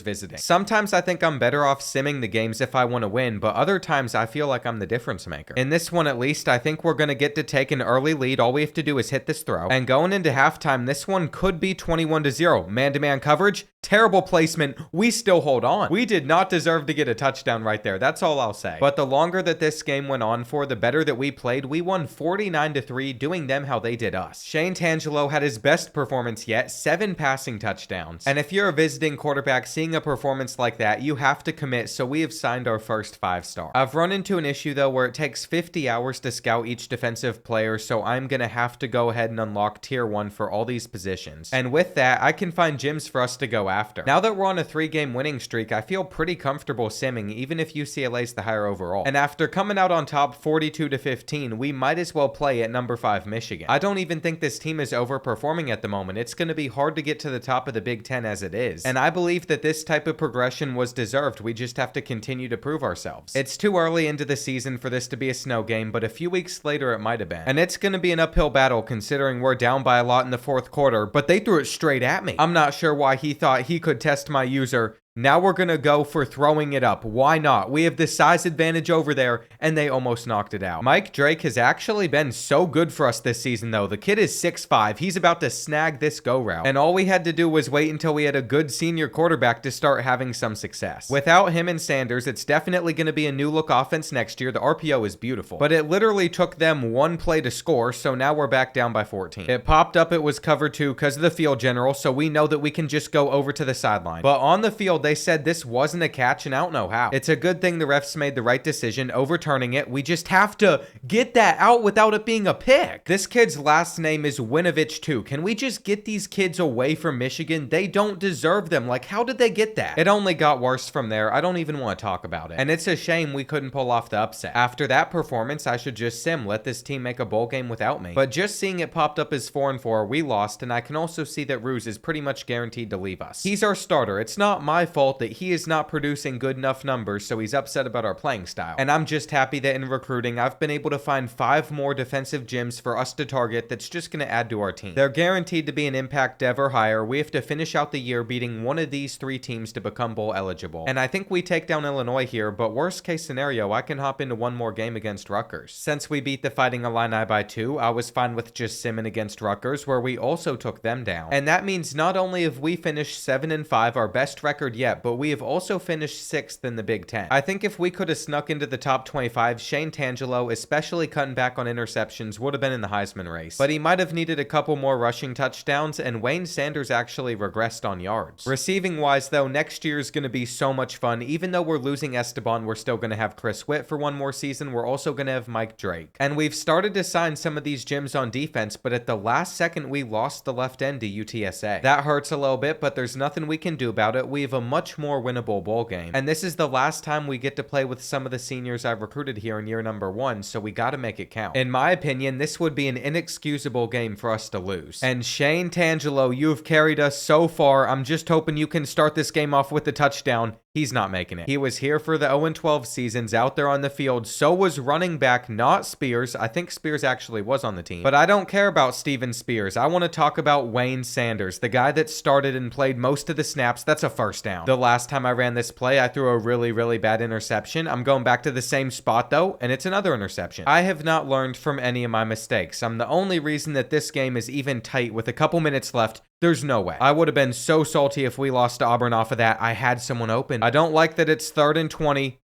visiting. Sometimes I think I'm better off simming the games if I want to win, but other times I feel like I'm the difference maker. In this one at least, I think we're going to get to take an early lead. All we have to do is hit this throw. And going into halftime, this one could be 21-0. Man-to-man coverage, terrible placement. We still hold on. We did not deserve to get a touchdown right there. That's all I'll say. But the longer that this game went on for, the better that we played. We won 49-3, doing them how they did us. Shane Tangelo had his best performance yet, 7 passing touchdowns. And if you're a visiting quarterback back, seeing a performance like that, you have to commit, so we have signed our first 5-star. I've run into an issue though where it takes 50 hours to scout each defensive player, so I'm gonna have to go ahead and unlock tier 1 for all these positions. And with that, I can find gyms for us to go after. Now that we're on a 3-game winning streak, I feel pretty comfortable simming, even if UCLA's the higher overall. And after coming out on top 42-15, we might as well play at number 5 Michigan. I don't even think this team is overperforming at the moment. It's gonna be hard to get to the top of the Big Ten as it is. And I believe that this type of progression was deserved. We just have to continue to prove ourselves. It's too early into the season for this to be a snow game, but a few weeks later it might have been. And it's gonna be an uphill battle considering we're down by a lot in the 4th quarter, but they threw it straight at me. I'm not sure why he thought he could test my user. Now we're gonna go for throwing it up. Why not? We have the size advantage over there, and they almost knocked it out. Mike Drake has actually been so good for us this season, though. The kid is 6'5". He's about to snag this go route. And all we had to do was wait until we had a good senior quarterback to start having some success. Without him and Sanders, it's definitely gonna be a new look offense next year. The RPO is beautiful. But it literally took them 1 play to score, so now we're back down by 14. It popped up, it was cover 2 because of the field general, so we know that we can just go over to the sideline. But on the field, they said this wasn't a catch, and I don't know how. It's a good thing the refs made the right decision, overturning it. We just have to get that out without it being a pick. This kid's last name is Winovich too. Can we just get these kids away from Michigan? They don't deserve them. Like, how did they get that? It only got worse from there. I don't even want to talk about it. And it's a shame we couldn't pull off the upset. After that performance, I should just let this team make a bowl game without me. But just seeing it popped up as 4-4, we lost, and I can also see that Ruse is pretty much guaranteed to leave us. He's our starter. It's not my fault that he is not producing good enough numbers, so he's upset about our playing style. And I'm just happy that in recruiting, I've been able to find 5 more defensive gyms for us to target that's just going to add to our team. They're guaranteed to be an impact dev or higher. We have to finish out the year beating one of these 3 teams to become bowl eligible. And I think we take down Illinois here, but worst case scenario, I can hop into 1 more game against Rutgers. Since we beat the Fighting Illini by 2, I was fine with just simming against Rutgers, where we also took them down. And that means not only have we finished 7-5, our best record yet, but we have also finished 6th in the Big Ten. I think if we could have snuck into the top 25, Shane Tangelo, especially cutting back on interceptions, would have been in the Heisman race. But he might have needed a couple more rushing touchdowns, and Wayne Sanders actually regressed on yards. Receiving wise though, next year is going to be so much fun. Even though we're losing Esteban, we're still going to have Chris Witt for 1 more season. We're also going to have Mike Drake. And we've started to sign some of these gyms on defense, but at the last second we lost the left end to UTSA. That hurts a little bit, but there's nothing we can do about it. We have a much more winnable bowl game. And this is the last time we get to play with some of the seniors I've recruited here in year number 1, so we gotta make it count. In my opinion, this would be an inexcusable game for us to lose. And Shane Tangelo, you've carried us so far. I'm just hoping you can start this game off with a touchdown. He's not making it. He was here for the 0-12 seasons, out there on the field. So was running back, not Spears. I think Spears actually was on the team. But I don't care about Steven Spears. I want to talk about Wayne Sanders, the guy that started and played most of the snaps. That's a first down. The last time I ran this play, I threw a really bad interception. I'm going back to the same spot though, and it's another interception. I have not learned from any of my mistakes. I'm the only reason that this game is even tight with a couple minutes left. There's no way. I would have been so salty if we lost to Auburn off of that. I had someone open. I don't like that it's 3rd and 20.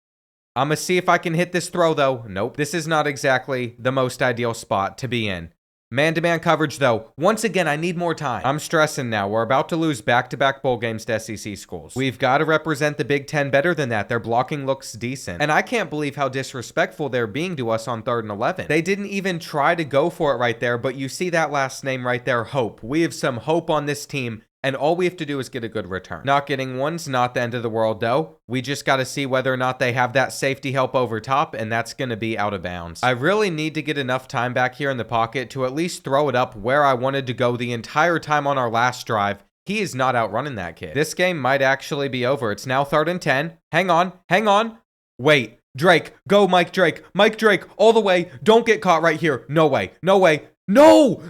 I'm gonna see if I can hit this throw though. Nope. This is not exactly the most ideal spot to be in. Man-to-man coverage though. Once again, I need more time. I'm stressing now. We're about to lose back-to-back bowl games to SEC schools. We've got to represent the Big Ten better than that. Their blocking looks decent. And I can't believe how disrespectful they're being to us on 3rd and 11. They didn't even try to go for it right there, but you see that last name right there, Hope. We have some hope on this team. And all we have to do is get a good return. Not getting one's not the end of the world, though. We just got to see whether or not they have that safety help over top, and that's going to be out of bounds. I really need to get enough time back here in the pocket to at least throw it up where I wanted to go the entire time on our last drive. He is not outrunning that kid. This game might actually be over. It's now 3rd and 10. Hang on. Wait. Drake. Go, Mike Drake. Mike Drake, all the way. Don't get caught right here. No way. No!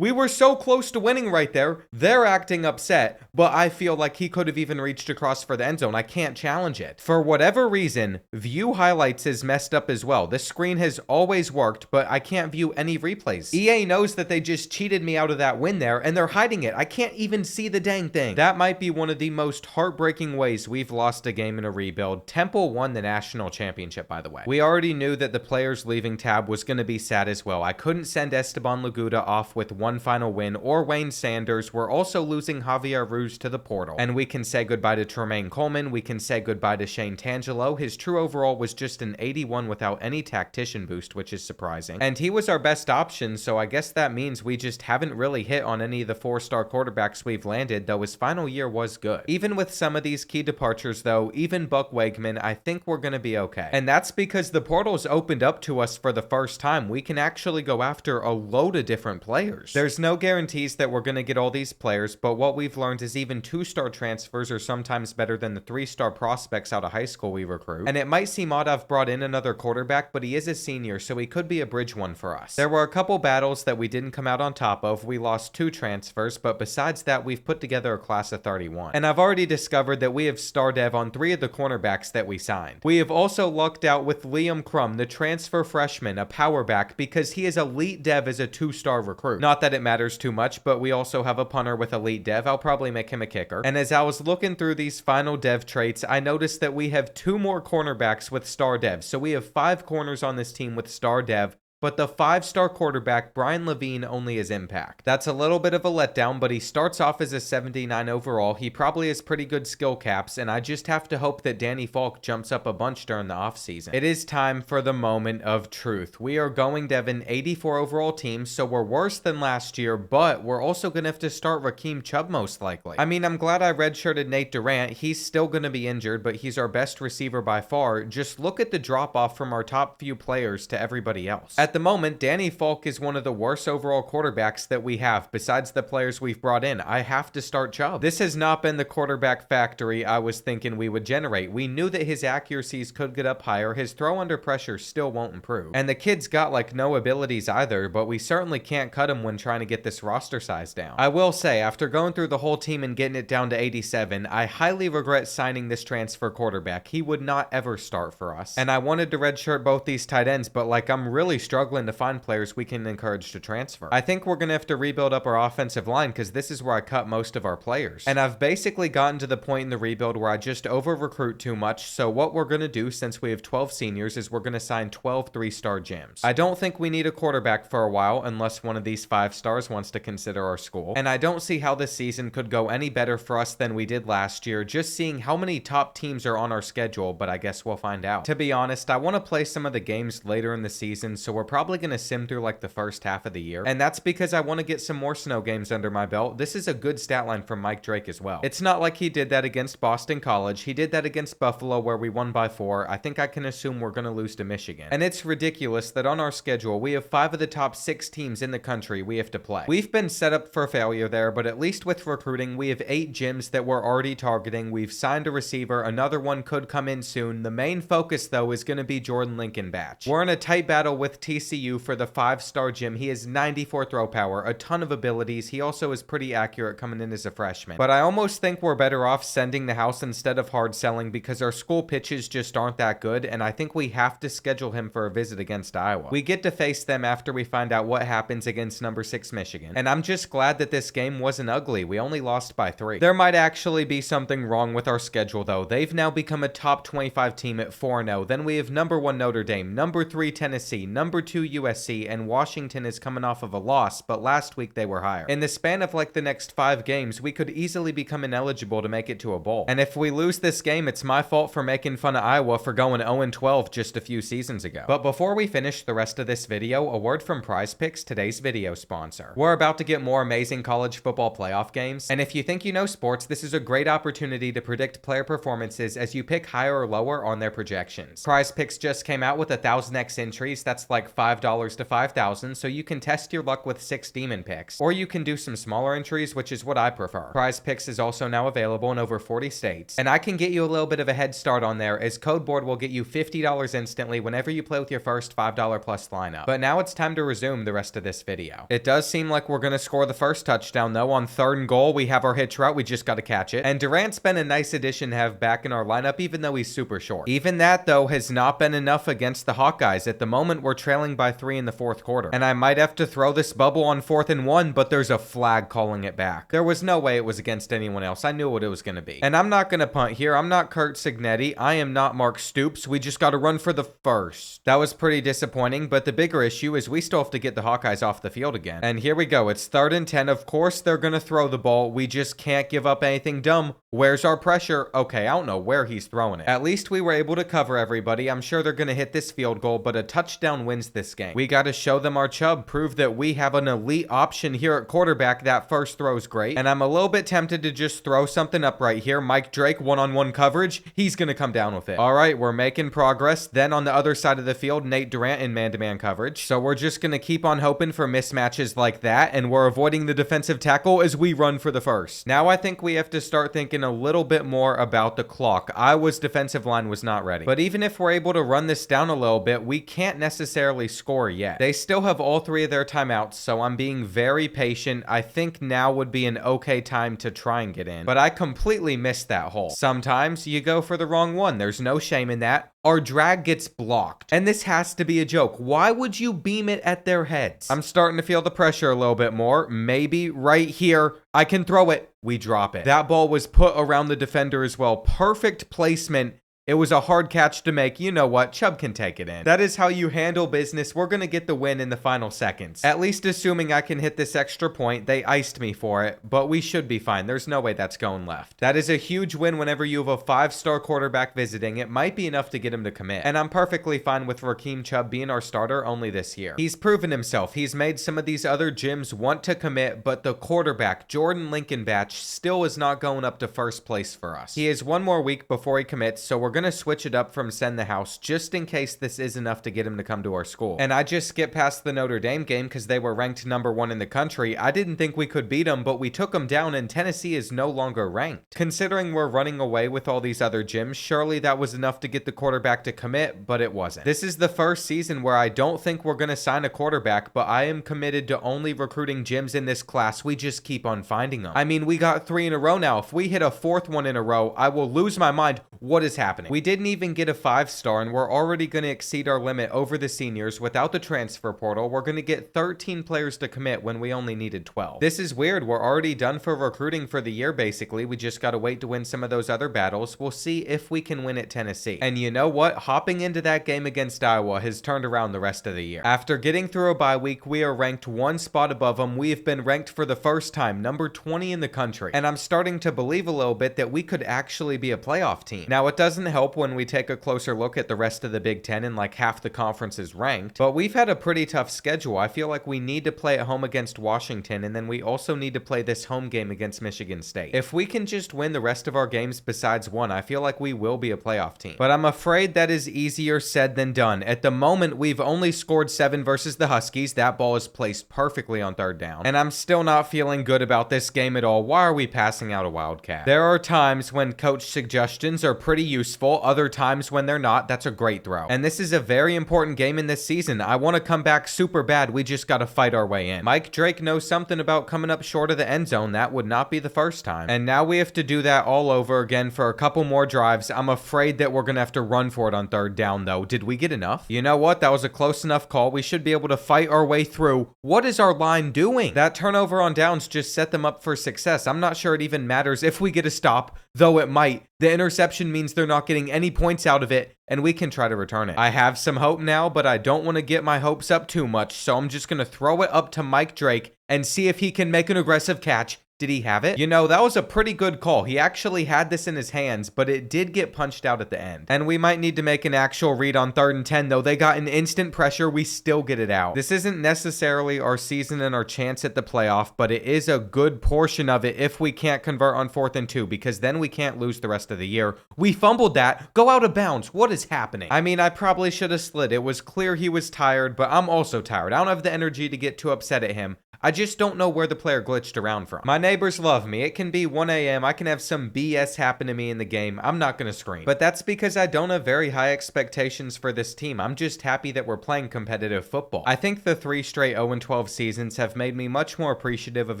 We were so close to winning right there. They're acting upset, but I feel like he could have even reached across for the end zone. I can't challenge it. For whatever reason, view highlights is messed up as well. This screen has always worked, but I can't view any replays. EA knows that they just cheated me out of that win there, and they're hiding it. I can't even see the dang thing. That might be one of the most heartbreaking ways we've lost a game in a rebuild. Temple won the national championship, by the way. We already knew that the players leaving tab was going to be sad as well. I couldn't send Esteban Laguda off with one final win, or Wayne Sanders. We're also losing Javier Ruz to the portal. And we can say goodbye to Tremaine Coleman. We can say goodbye to Shane Tangelo. His true overall was just an 81 without any tactician boost, which is surprising. And he was our best option, so I guess that means we just haven't really hit on any of the 4-star quarterbacks we've landed, though his final year was good. Even with some of these key departures though, even Buck Wegman, I think we're gonna be okay. And that's because the portal's opened up to us for the first time. We can actually go after a load of different players. There's no guarantees that we're gonna get all these players, but what we've learned is even 2-star transfers are sometimes better than the 3-star prospects out of high school we recruit. And it might seem odd I've brought in another quarterback, but he is a senior, so he could be a bridge one for us. There were a couple battles that we didn't come out on top of. We lost 2 transfers, but besides that, we've put together a class of 31. And I've already discovered that we have star dev on 3 of the cornerbacks that we signed. We have also lucked out with Liam Crum, the transfer freshman, a power back, because he is elite dev as a 2-star recruit. Not that it matters too much, but we also have a punter with elite dev. I'll probably make him a kicker. And as I was looking through these final dev traits, I noticed that we have 2 more cornerbacks with star dev. So we have 5 corners on this team with star dev, but the 5-star quarterback, Brian Levine, only has impact. That's a little bit of a letdown, but he starts off as a 79 overall. He probably has pretty good skill caps, and I just have to hope that Danny Falk jumps up a bunch during the offseason. It is time for the moment of truth. We are going to have an 84 overall team, so we're worse than last year, but we're also going to have to start Raheem Chubb most likely. I mean, I'm glad I redshirted Nate Durant. He's still going to be injured, but he's our best receiver by far. Just look at the drop-off from our top few players to everybody else. At the moment, Danny Falk is one of the worst overall quarterbacks that we have, besides the players we've brought in. I have to start Chubb. This has not been the quarterback factory I was thinking we would generate. We knew that his accuracies could get up higher. His throw under pressure still won't improve. And the kid's got like no abilities either, but we certainly can't cut him when trying to get this roster size down. I will say, after going through the whole team and getting it down to 87, I highly regret signing this transfer quarterback. He would not ever start for us. And I wanted to redshirt both these tight ends, but like I'm really struggling to find players we can encourage to transfer. I think we're going to have to rebuild up our offensive line because this is where I cut most of our players. And I've basically gotten to the point in the rebuild where I just over-recruit too much, so what we're going to do since we have 12 seniors is we're going to sign 12 3-star gyms. I don't think we need a quarterback for a while unless one of these 5-stars wants to consider our school. And I don't see how this season could go any better for us than we did last year, just seeing how many top teams are on our schedule, but I guess we'll find out. To be honest, I want to play some of the games later in the season, so we're probably going to sim through like the first half of the year. And that's because I want to get some more snow games under my belt. This is a good stat line from Mike Drake as well. It's not like he did that against Boston College. He did that against Buffalo where we won by 4. I think I can assume we're going to lose to Michigan. And it's ridiculous that on our schedule, we have 5 of the top 6 teams in the country we have to play. We've been set up for failure there, but at least with recruiting, we have 8 gyms that we're already targeting. We've signed a receiver. Another one could come in soon. The main focus though is going to be Jordan Lincoln Batch. We're in a tight battle with TCU for the 5-star gym. He has 94 throw power, a ton of abilities. He also is pretty accurate coming in as a freshman. But I almost think we're better off sending the house instead of hard selling because our school pitches just aren't that good, and I think we have to schedule him for a visit against Iowa. We get to face them after we find out what happens against number 6 Michigan. And I'm just glad that this game wasn't ugly. We only lost by 3. There might actually be something wrong with our schedule though. They've now become a top 25 team at 4-0. Then we have number 1 Notre Dame, number 3 Tennessee, number 2 USC, and Washington is coming off of a loss, but last week they were higher. In the span of like the next 5 games, we could easily become ineligible to make it to a bowl. And if we lose this game, it's my fault for making fun of Iowa for going 0-12 just a few seasons ago. But before we finish the rest of this video, a word from Prize Picks, today's video sponsor. We're about to get more amazing college football playoff games, and if you think you know sports, this is a great opportunity to predict player performances as you pick higher or lower on their projections. Prize Picks just came out with 1,000x entries. That's like $5 to 5,000, so you can test your luck with 6 demon picks, or you can do some smaller entries, which is what I prefer. Prize Picks is also now available in over 40 states, and I can get you a little bit of a head start on there, as Code Board will get you $50 instantly whenever you play with your first $5 plus lineup. But now it's time to resume the rest of this video. It does seem like we're going to score the first touchdown though. On 3rd and goal, we have our hitch route. We just got to catch it. And Durant's been a nice addition to have back in our lineup, even though he's super short. Even that though has not been enough against the Hawkeyes. At the moment, we're trailing trailing by 3 in the fourth quarter. And I might have to throw this bubble on 4th and 1, but there's a flag calling it back. There was no way it was against anyone else. I knew what it was going to be. And I'm not going to punt here. I'm not Kurt Signetti. I am not Mark Stoops. We just got to run for the first. That was pretty disappointing, but the bigger issue is we still have to get the Hawkeyes off the field again. And here we go. It's 3rd and 10. Of course, they're going to throw the ball. We just can't give up anything dumb. Where's our pressure? Okay, I don't know where he's throwing it. At least we were able to cover everybody. I'm sure they're going to hit this field goal, but a touchdown wins this game. We got to show them our chub, prove that we have an elite option here at quarterback. That first throw is great, and I'm a little bit tempted to just throw something up right here. Mike Drake, one-on-one coverage. He's going to come down with it. All right, we're making progress. Then on the other side of the field, Nate Durant in man-to-man coverage. So we're just going to keep on hoping for mismatches like that, and we're avoiding the defensive tackle as we run for the first. Now I think we have to start thinking a little bit more about the clock. Iowa's defensive line was not ready. But even if we're able to run this down a little bit, we can't necessarily score yet. They still have all 3 of their timeouts, so I'm being very patient. I think now would be an okay time to try and get in. But I completely missed that hole. Sometimes you go for the wrong one. There's no shame in that. Our drag gets blocked. And this has to be a joke. Why would you beam it at their heads? I'm starting to feel the pressure a little bit more. Maybe right here, I can throw it. We drop it. That ball was put around the defender as well. Perfect placement. It was a hard catch to make. You know what? Chubb can take it in. That is how you handle business. We're going to get the win in the final seconds. At least assuming I can hit this extra point. They iced me for it, but we should be fine. There's no way that's going left. That is a huge win whenever you have a 5-star quarterback visiting. It might be enough to get him to commit. And I'm perfectly fine with Raheem Chubb being our starter only this year. He's proven himself. He's made some of these other gyms want to commit, but the quarterback, Jordan Lincolnbatch, still is not going up to first place for us. He has one more week before he commits, so we're going to switch it up from send the house just in case this is enough to get him to come to our school. And I just skipped past the Notre Dame game because they were ranked #1 in the country. I didn't think we could beat them, but we took them down and Tennessee is no longer ranked. Considering we're running away with all these other gyms, surely that was enough to get the quarterback to commit, but it wasn't. This is the first season where I don't think we're going to sign a quarterback, but I am committed to only recruiting gyms in this class. We just keep on finding them. I mean, we got 3 in a row now. If we hit a 4th one in a row, I will lose my mind. What is happening? We didn't even get a 5-star, and we're already going to exceed our limit over the seniors. Without the transfer portal, we're going to get 13 players to commit when we only needed 12. This is weird. We're already done for recruiting for the year, basically. We just got to wait to win some of those other battles. We'll see if we can win at Tennessee. And you know what? Hopping into that game against Iowa has turned around the rest of the year. After getting through a bye week, we are ranked 1 spot above them. We have been ranked for the first time, number 20 in the country. And I'm starting to believe a little bit that we could actually be a playoff team. Now, it doesn't help when we take a closer look at the rest of the Big Ten and like half the conference is ranked, but we've had a pretty tough schedule. I feel like we need to play at home against Washington, and then we also need to play this home game against Michigan State. If we can just win the rest of our games besides one, I feel like we will be a playoff team. But I'm afraid that is easier said than done. At the moment, we've only scored 7 versus the Huskies. That ball is placed perfectly on 3rd down, and I'm still not feeling good about this game at all. Why are we passing out a Wildcat? There are times when coach suggestions are pretty useful, other times when they're not. That's a great throw. And this is a very important game in this season. I want to come back super bad. We just got to fight our way in. Mike Drake knows something about coming up short of the end zone. That would not be the first time. And now we have to do that all over again for a couple more drives. I'm afraid that we're going to have to run for it on 3rd down, though. Did we get enough? You know what? That was a close enough call. We should be able to fight our way through. What is our line doing? That turnover on downs just set them up for success. I'm not sure it even matters if we get a stop, though it might. The interception means they're not getting any points out of it, and we can try to return it. I have some hope now, but I don't want to get my hopes up too much, so I'm just going to throw it up to Mike Drake and see if he can make an aggressive catch. Did he have it? You know, that was a pretty good call. He actually had this in his hands, but it did get punched out at the end. And we might need to make an actual read on 3rd and 10, though. They got an instant pressure. We still get it out. This isn't necessarily our season and our chance at the playoff, but it is a good portion of it if we can't convert on 4th and 2, because then we can't lose the rest of the year. We fumbled that. Go out of bounds. What is happening? I mean, I probably should have slid. It was clear he was tired, but I'm also tired. I don't have the energy to get too upset at him. I just don't know where the player glitched around from. My neighbors love me. It can be 1 a.m. I can have some BS happen to me in the game. I'm not gonna scream. But that's because I don't have very high expectations for this team. I'm just happy that we're playing competitive football. I think the 3 straight 0-12 seasons have made me much more appreciative of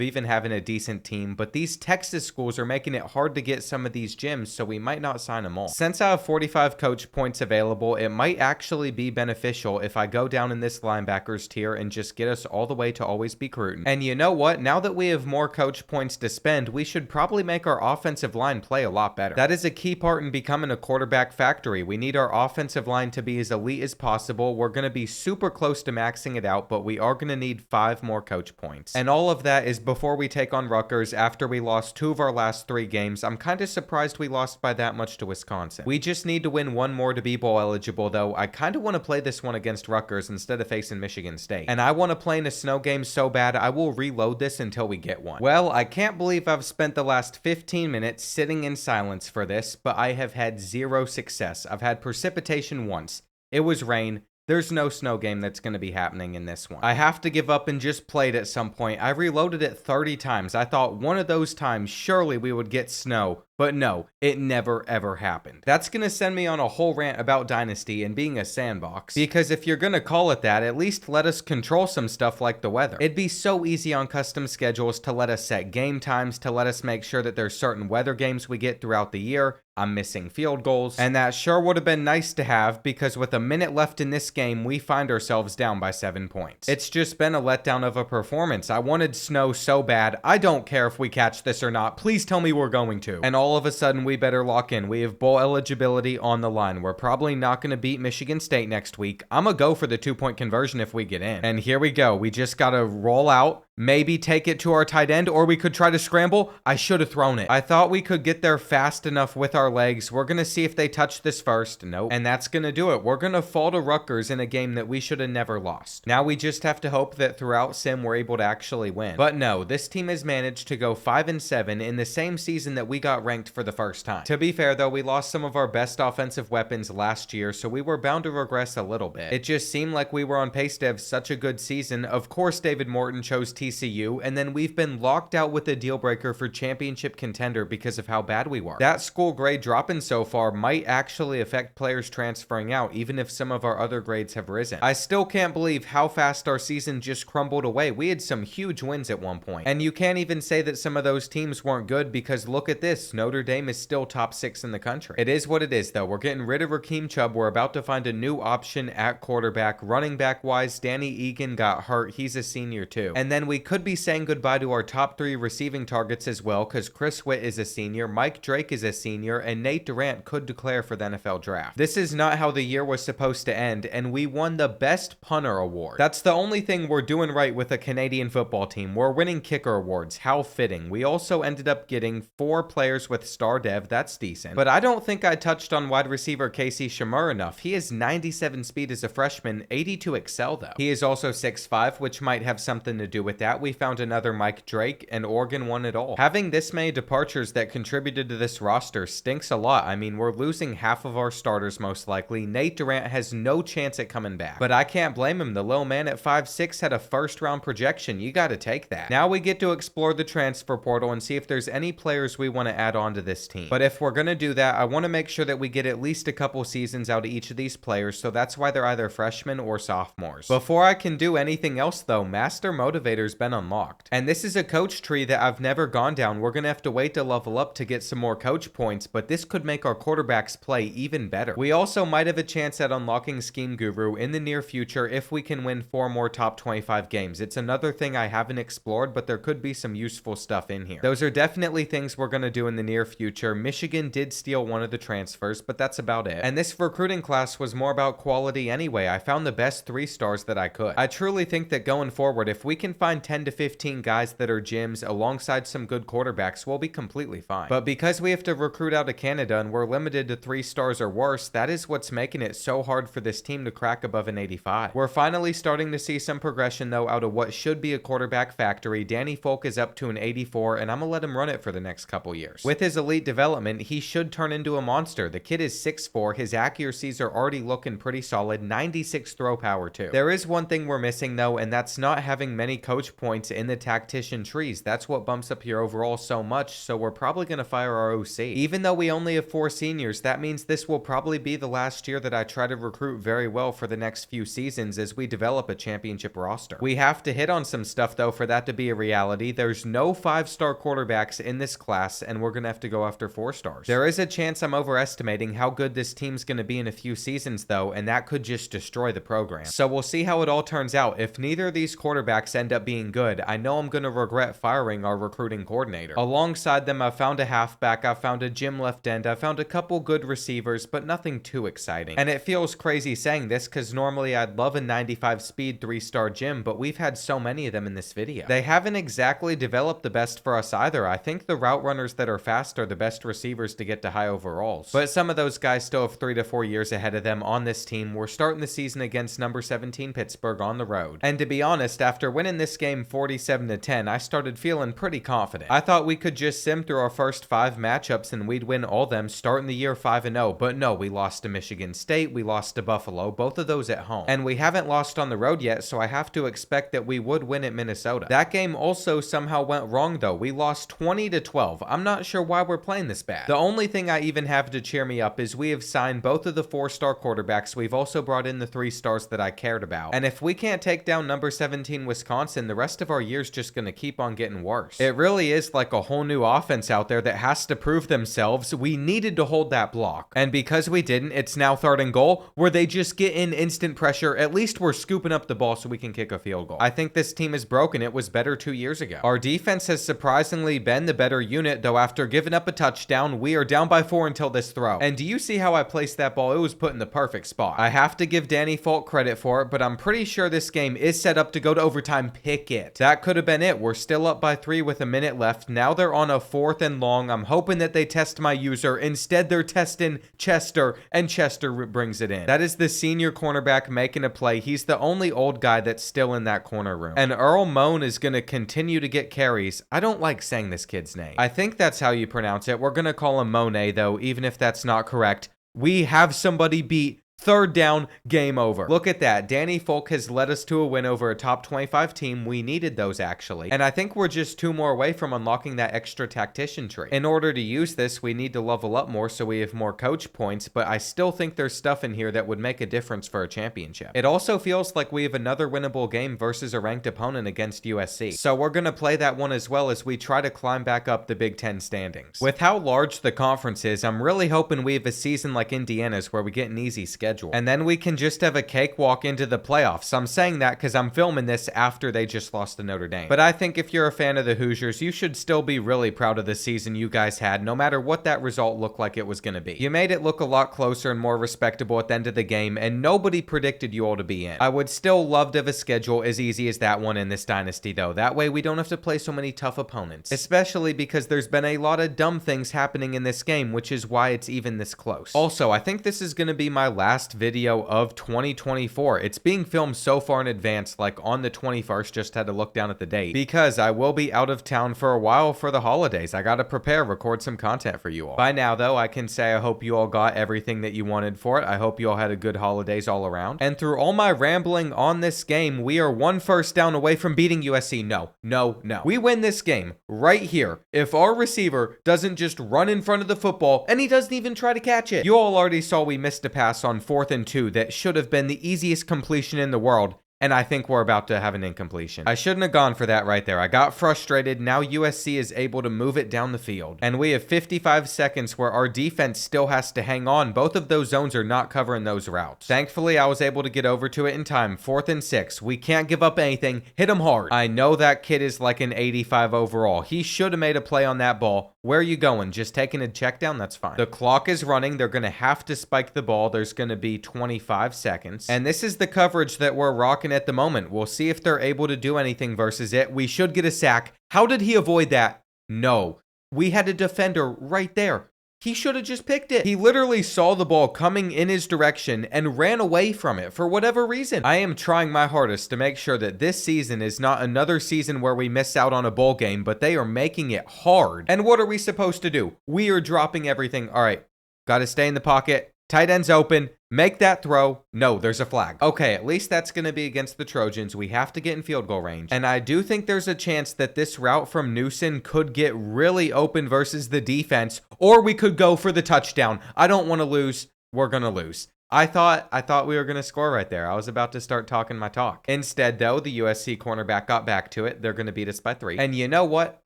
even having a decent team, but these Texas schools are making it hard to get some of these gyms, so we might not sign them all. Since I have 45 coach points available, it might actually be beneficial if I go down in this linebackers tier and just get us all the way to always be recruiting. And you know what? Now that we have more coach points to spend, we should probably make our offensive line play a lot better. That is a key part in becoming a quarterback factory. We need our offensive line to be as elite as possible. We're going to be super close to maxing it out, but we are going to need 5 more coach points. And all of that is before we take on Rutgers after we lost 2 of our last 3 games. I'm kind of surprised we lost by that much to Wisconsin. We just need to win 1 more to be bowl eligible, though. I kind of want to play this one against Rutgers instead of facing Michigan State. And I want to play in a snow game so bad, I will reload this until we get one. Well, I can't believe I've spent the last 15 minutes sitting in silence for this, but I have had 0 success. I've had precipitation once. It was rain. There's no snow game that's going to be happening in this one. I have to give up and just play it at some point. I reloaded it 30 times. I thought one of those times surely we would get snow. But no, it never ever happened. That's gonna send me on a whole rant about Dynasty and being a sandbox. Because if you're gonna call it that, at least let us control some stuff like the weather. It'd be so easy on custom schedules to let us set game times, to let us make sure that there's certain weather games we get throughout the year. I'm missing field goals. And that sure would have been nice to have, because with a minute left in this game, we find ourselves down by 7 points. It's just been a letdown of a performance. I wanted snow so bad. I don't care if we catch this or not. Please tell me we're going to. And all of a sudden, we better lock in. We have bowl eligibility on the line. We're probably not going to beat Michigan State next week. I'm going to go for the 2-point conversion if we get in. And here we go. We just got to roll out, maybe take it to our tight end, or we could try to scramble. I should have thrown it. I thought we could get there fast enough with our legs. We're going to see if they touch this first. Nope. And that's going to do it. We're going to fall to Rutgers in a game that we should have never lost. Now we just have to hope that throughout Sim we're able to actually win. But no, this team has managed to go 5-7 in the same season that we got ranked for the first time. To be fair though, we lost some of our best offensive weapons last year, so we were bound to regress a little bit. It just seemed like we were on pace to have such a good season. Of course, David Morton chose TCU, and then we've been locked out with a deal breaker for championship contender because of how bad we were. That school grade dropping so far might actually affect players transferring out, even if some of our other grades have risen. I still can't believe how fast our season just crumbled away. We had some huge wins at one point, and you can't even say that some of those teams weren't good, because look at this. Notre Dame is still top 6 in the country. It is what it is though. We're getting rid of Rakeem Chubb. We're about to find a new option at quarterback. Running back wise, Danny Egan got hurt. He's a senior too. And then we could be saying goodbye to our top 3 receiving targets as well, because Chris Witt is a senior, Mike Drake is a senior, and Nate Durant could declare for the NFL draft. This is not how the year was supposed to end, and we won the best punter award. That's the only thing we're doing right with a Canadian football team. We're winning kicker awards. How fitting. We also ended up getting 4 players with star dev. That's decent. But I don't think I touched on wide receiver Casey Shamur enough. He has 97 speed as a freshman, 82 excel though. He is also 6'5", which might have something to do with that. We found another Mike Drake, and Oregon won it all. Having this many departures that contributed to this roster stinks a lot. I mean, we're losing half of our starters most likely. Nate Durant has no chance at coming back. But I can't blame him. The little man at 5'6" had a first round projection. You gotta take that. Now we get to explore the transfer portal and see if there's any players we want to add on to this team. But if we're gonna do that, I want to make sure that we get at least a couple seasons out of each of these players, so that's why they're either freshmen or sophomores. Before I can do anything else though, Master Motivator's been unlocked. And this is a coach tree that I've never gone down. We're gonna have to wait to level up to get some more coach points, but this could make our quarterbacks play even better. We also might have a chance at unlocking Scheme Guru in the near future if we can win 4 more top 25 games. It's another thing I haven't explored, but there could be some useful stuff in here. Those are definitely things we're gonna do in the near future. Michigan did steal one of the transfers, but that's about it. And this recruiting class was more about quality anyway. I found the best 3 stars that I could. I truly think that going forward, if we can find 10 to 15 guys that are gyms alongside some good quarterbacks, we'll be completely fine. But because we have to recruit out of Canada and we're limited to 3 stars or worse, that is what's making it so hard for this team to crack above an 85. We're finally starting to see some progression though out of what should be a quarterback factory. Danny Folk is up to an 84, and I'm gonna let him run it for the next couple years. With his elite development, he should turn into a monster. The kid is 6'4", his accuracies are already looking pretty solid, 96 throw power too. There is one thing we're missing though, and that's not having many coach coach points in the tactician trees. That's what bumps up your overall so much, so we're probably going to fire our OC. Even though we only have 4 seniors, that means this will probably be the last year that I try to recruit very well for the next few seasons as we develop a championship roster. We have to hit on some stuff though for that to be a reality. There's no 5-star quarterbacks in this class, and we're going to have to go after 4 stars. There is a chance I'm overestimating how good this team's going to be in a few seasons though, and that could just destroy the program. So we'll see how it all turns out. If neither of these quarterbacks end up being good, I know I'm going to regret firing our recruiting coordinator. Alongside them, I found a halfback, I found a gym left end, I found a couple good receivers, but nothing too exciting. And it feels crazy saying this because normally I'd love a 95 speed 3-star gym, but we've had so many of them in this video. They haven't exactly developed the best for us either. I think the route runners that are fast are the best receivers to get to high overalls. But some of those guys still have 3 to 4 years ahead of them on this team. We're starting the season against number 17 Pittsburgh on the road. And to be honest, after winning this game 47-10, I started feeling pretty confident. I thought we could just sim through our first 5 matchups and we'd win all them, starting the year 5-0. But no, we lost to Michigan State, we lost to Buffalo, both of those at home. And we haven't lost on the road yet, so I have to expect that we would win at Minnesota. That game also somehow went wrong though. We lost 20-12. I'm not sure why we're playing this bad. The only thing I even have to cheer me up is we have signed both of the 4-star quarterbacks. We've also brought in the 3 stars that I cared about. And if we can't take down number 17 Wisconsin, the rest of our year's just going to keep on getting worse. It really is like a whole new offense out there that has to prove themselves. We needed to hold that block. And because we didn't, it's now 3rd and goal where they just get in instant pressure. At least we're scooping up the ball so we can kick a field goal. I think this team is broken. It was better 2 years ago. Our defense has surprisingly been the better unit, though after giving up a touchdown, we are down by 4 until this throw. And do you see how I placed that ball? It was put in the perfect spot. I have to give Danny Folk credit for it, but I'm pretty sure this game is set up to go to overtime. Pick it. That could have been it. We're still up by 3 with a minute left. Now they're on a 4th and long. I'm hoping that they test my user. Instead, they're testing Chester, and Chester brings it in. That is the senior cornerback making a play. He's the only old guy that's still in that corner room. And Earl Moan is going to continue to get carries. I don't like saying this kid's name. I think that's how you pronounce it. We're going to call him Monet, though, even if that's not correct. We have somebody beat. 3rd down, game over. Look at that. Danny Folk has led us to a win over a top 25 team. We needed those, actually. And I think we're just 2 more away from unlocking that extra tactician tree. In order to use this, we need to level up more so we have more coach points, but I still think there's stuff in here that would make a difference for a championship. It also feels like we have another winnable game versus a ranked opponent against USC. So we're going to play that one as well as we try to climb back up the Big Ten standings. With how large the conference is, I'm really hoping we have a season like Indiana's where we get an easy schedule. And then we can just have a cakewalk into the playoffs. I'm saying that because I'm filming this after they just lost to Notre Dame. But I think if you're a fan of the Hoosiers, you should still be really proud of the season you guys had, no matter what that result looked like it was going to be. You made it look a lot closer and more respectable at the end of the game, and nobody predicted you all to be in. I would still love to have a schedule as easy as that one in this dynasty, though. That way we don't have to play so many tough opponents, especially because there's been a lot of dumb things happening in this game, which is why it's even this close. Also, I think this is going to be my last video of 2024. It's being filmed so far in advance, like on the 21st, just had to look down at the date, because I will be out of town for a while for the holidays. I gotta prepare, record some content for you all. By now, though, I can say I hope you all got everything that you wanted for it. I hope you all had a good holidays all around. And through all my rambling on this game, we are 1 first down away from beating USC. No. We win this game right here if our receiver doesn't just run in front of the football and he doesn't even try to catch it. You all already saw we missed a pass on 4th and 2 that should have been the easiest completion in the world, and I think we're about to have an incompletion. I shouldn't have gone for that right there. I got frustrated. Now USC is able to move it down the field. And we have 55 seconds where our defense still has to hang on. Both of those zones are not covering those routes. Thankfully, I was able to get over to it in time. 4th and 6. We can't give up anything. Hit him hard. I know that kid is like an 85 overall. He should have made a play on that ball. Where are you going? Just taking a check down? That's fine. The clock is running. They're going to have to spike the ball. There's going to be 25 seconds. And this is the coverage that we're rocking at the moment. We'll see if they're able to do anything versus it. We should get a sack. How did he avoid that? No. We had a defender right there. He should have just picked it. He literally saw the ball coming in his direction and ran away from it for whatever reason. I am trying my hardest to make sure that this season is not another season where we miss out on a bowl game, but they are making it hard. And what are we supposed to do? We are dropping everything. All right. Got to stay in the pocket. Tight end's open. Make that throw. No, there's a flag. Okay, at least that's going to be against the Trojans. We have to get in field goal range. And I do think there's a chance that this route from Newson could get really open versus the defense, or we could go for the touchdown. I don't want to lose. We're going to lose. I thought we were going to score right there. I was about to start talking my talk. Instead, though, the USC cornerback got back to it. They're going to beat us by 3. And you know what?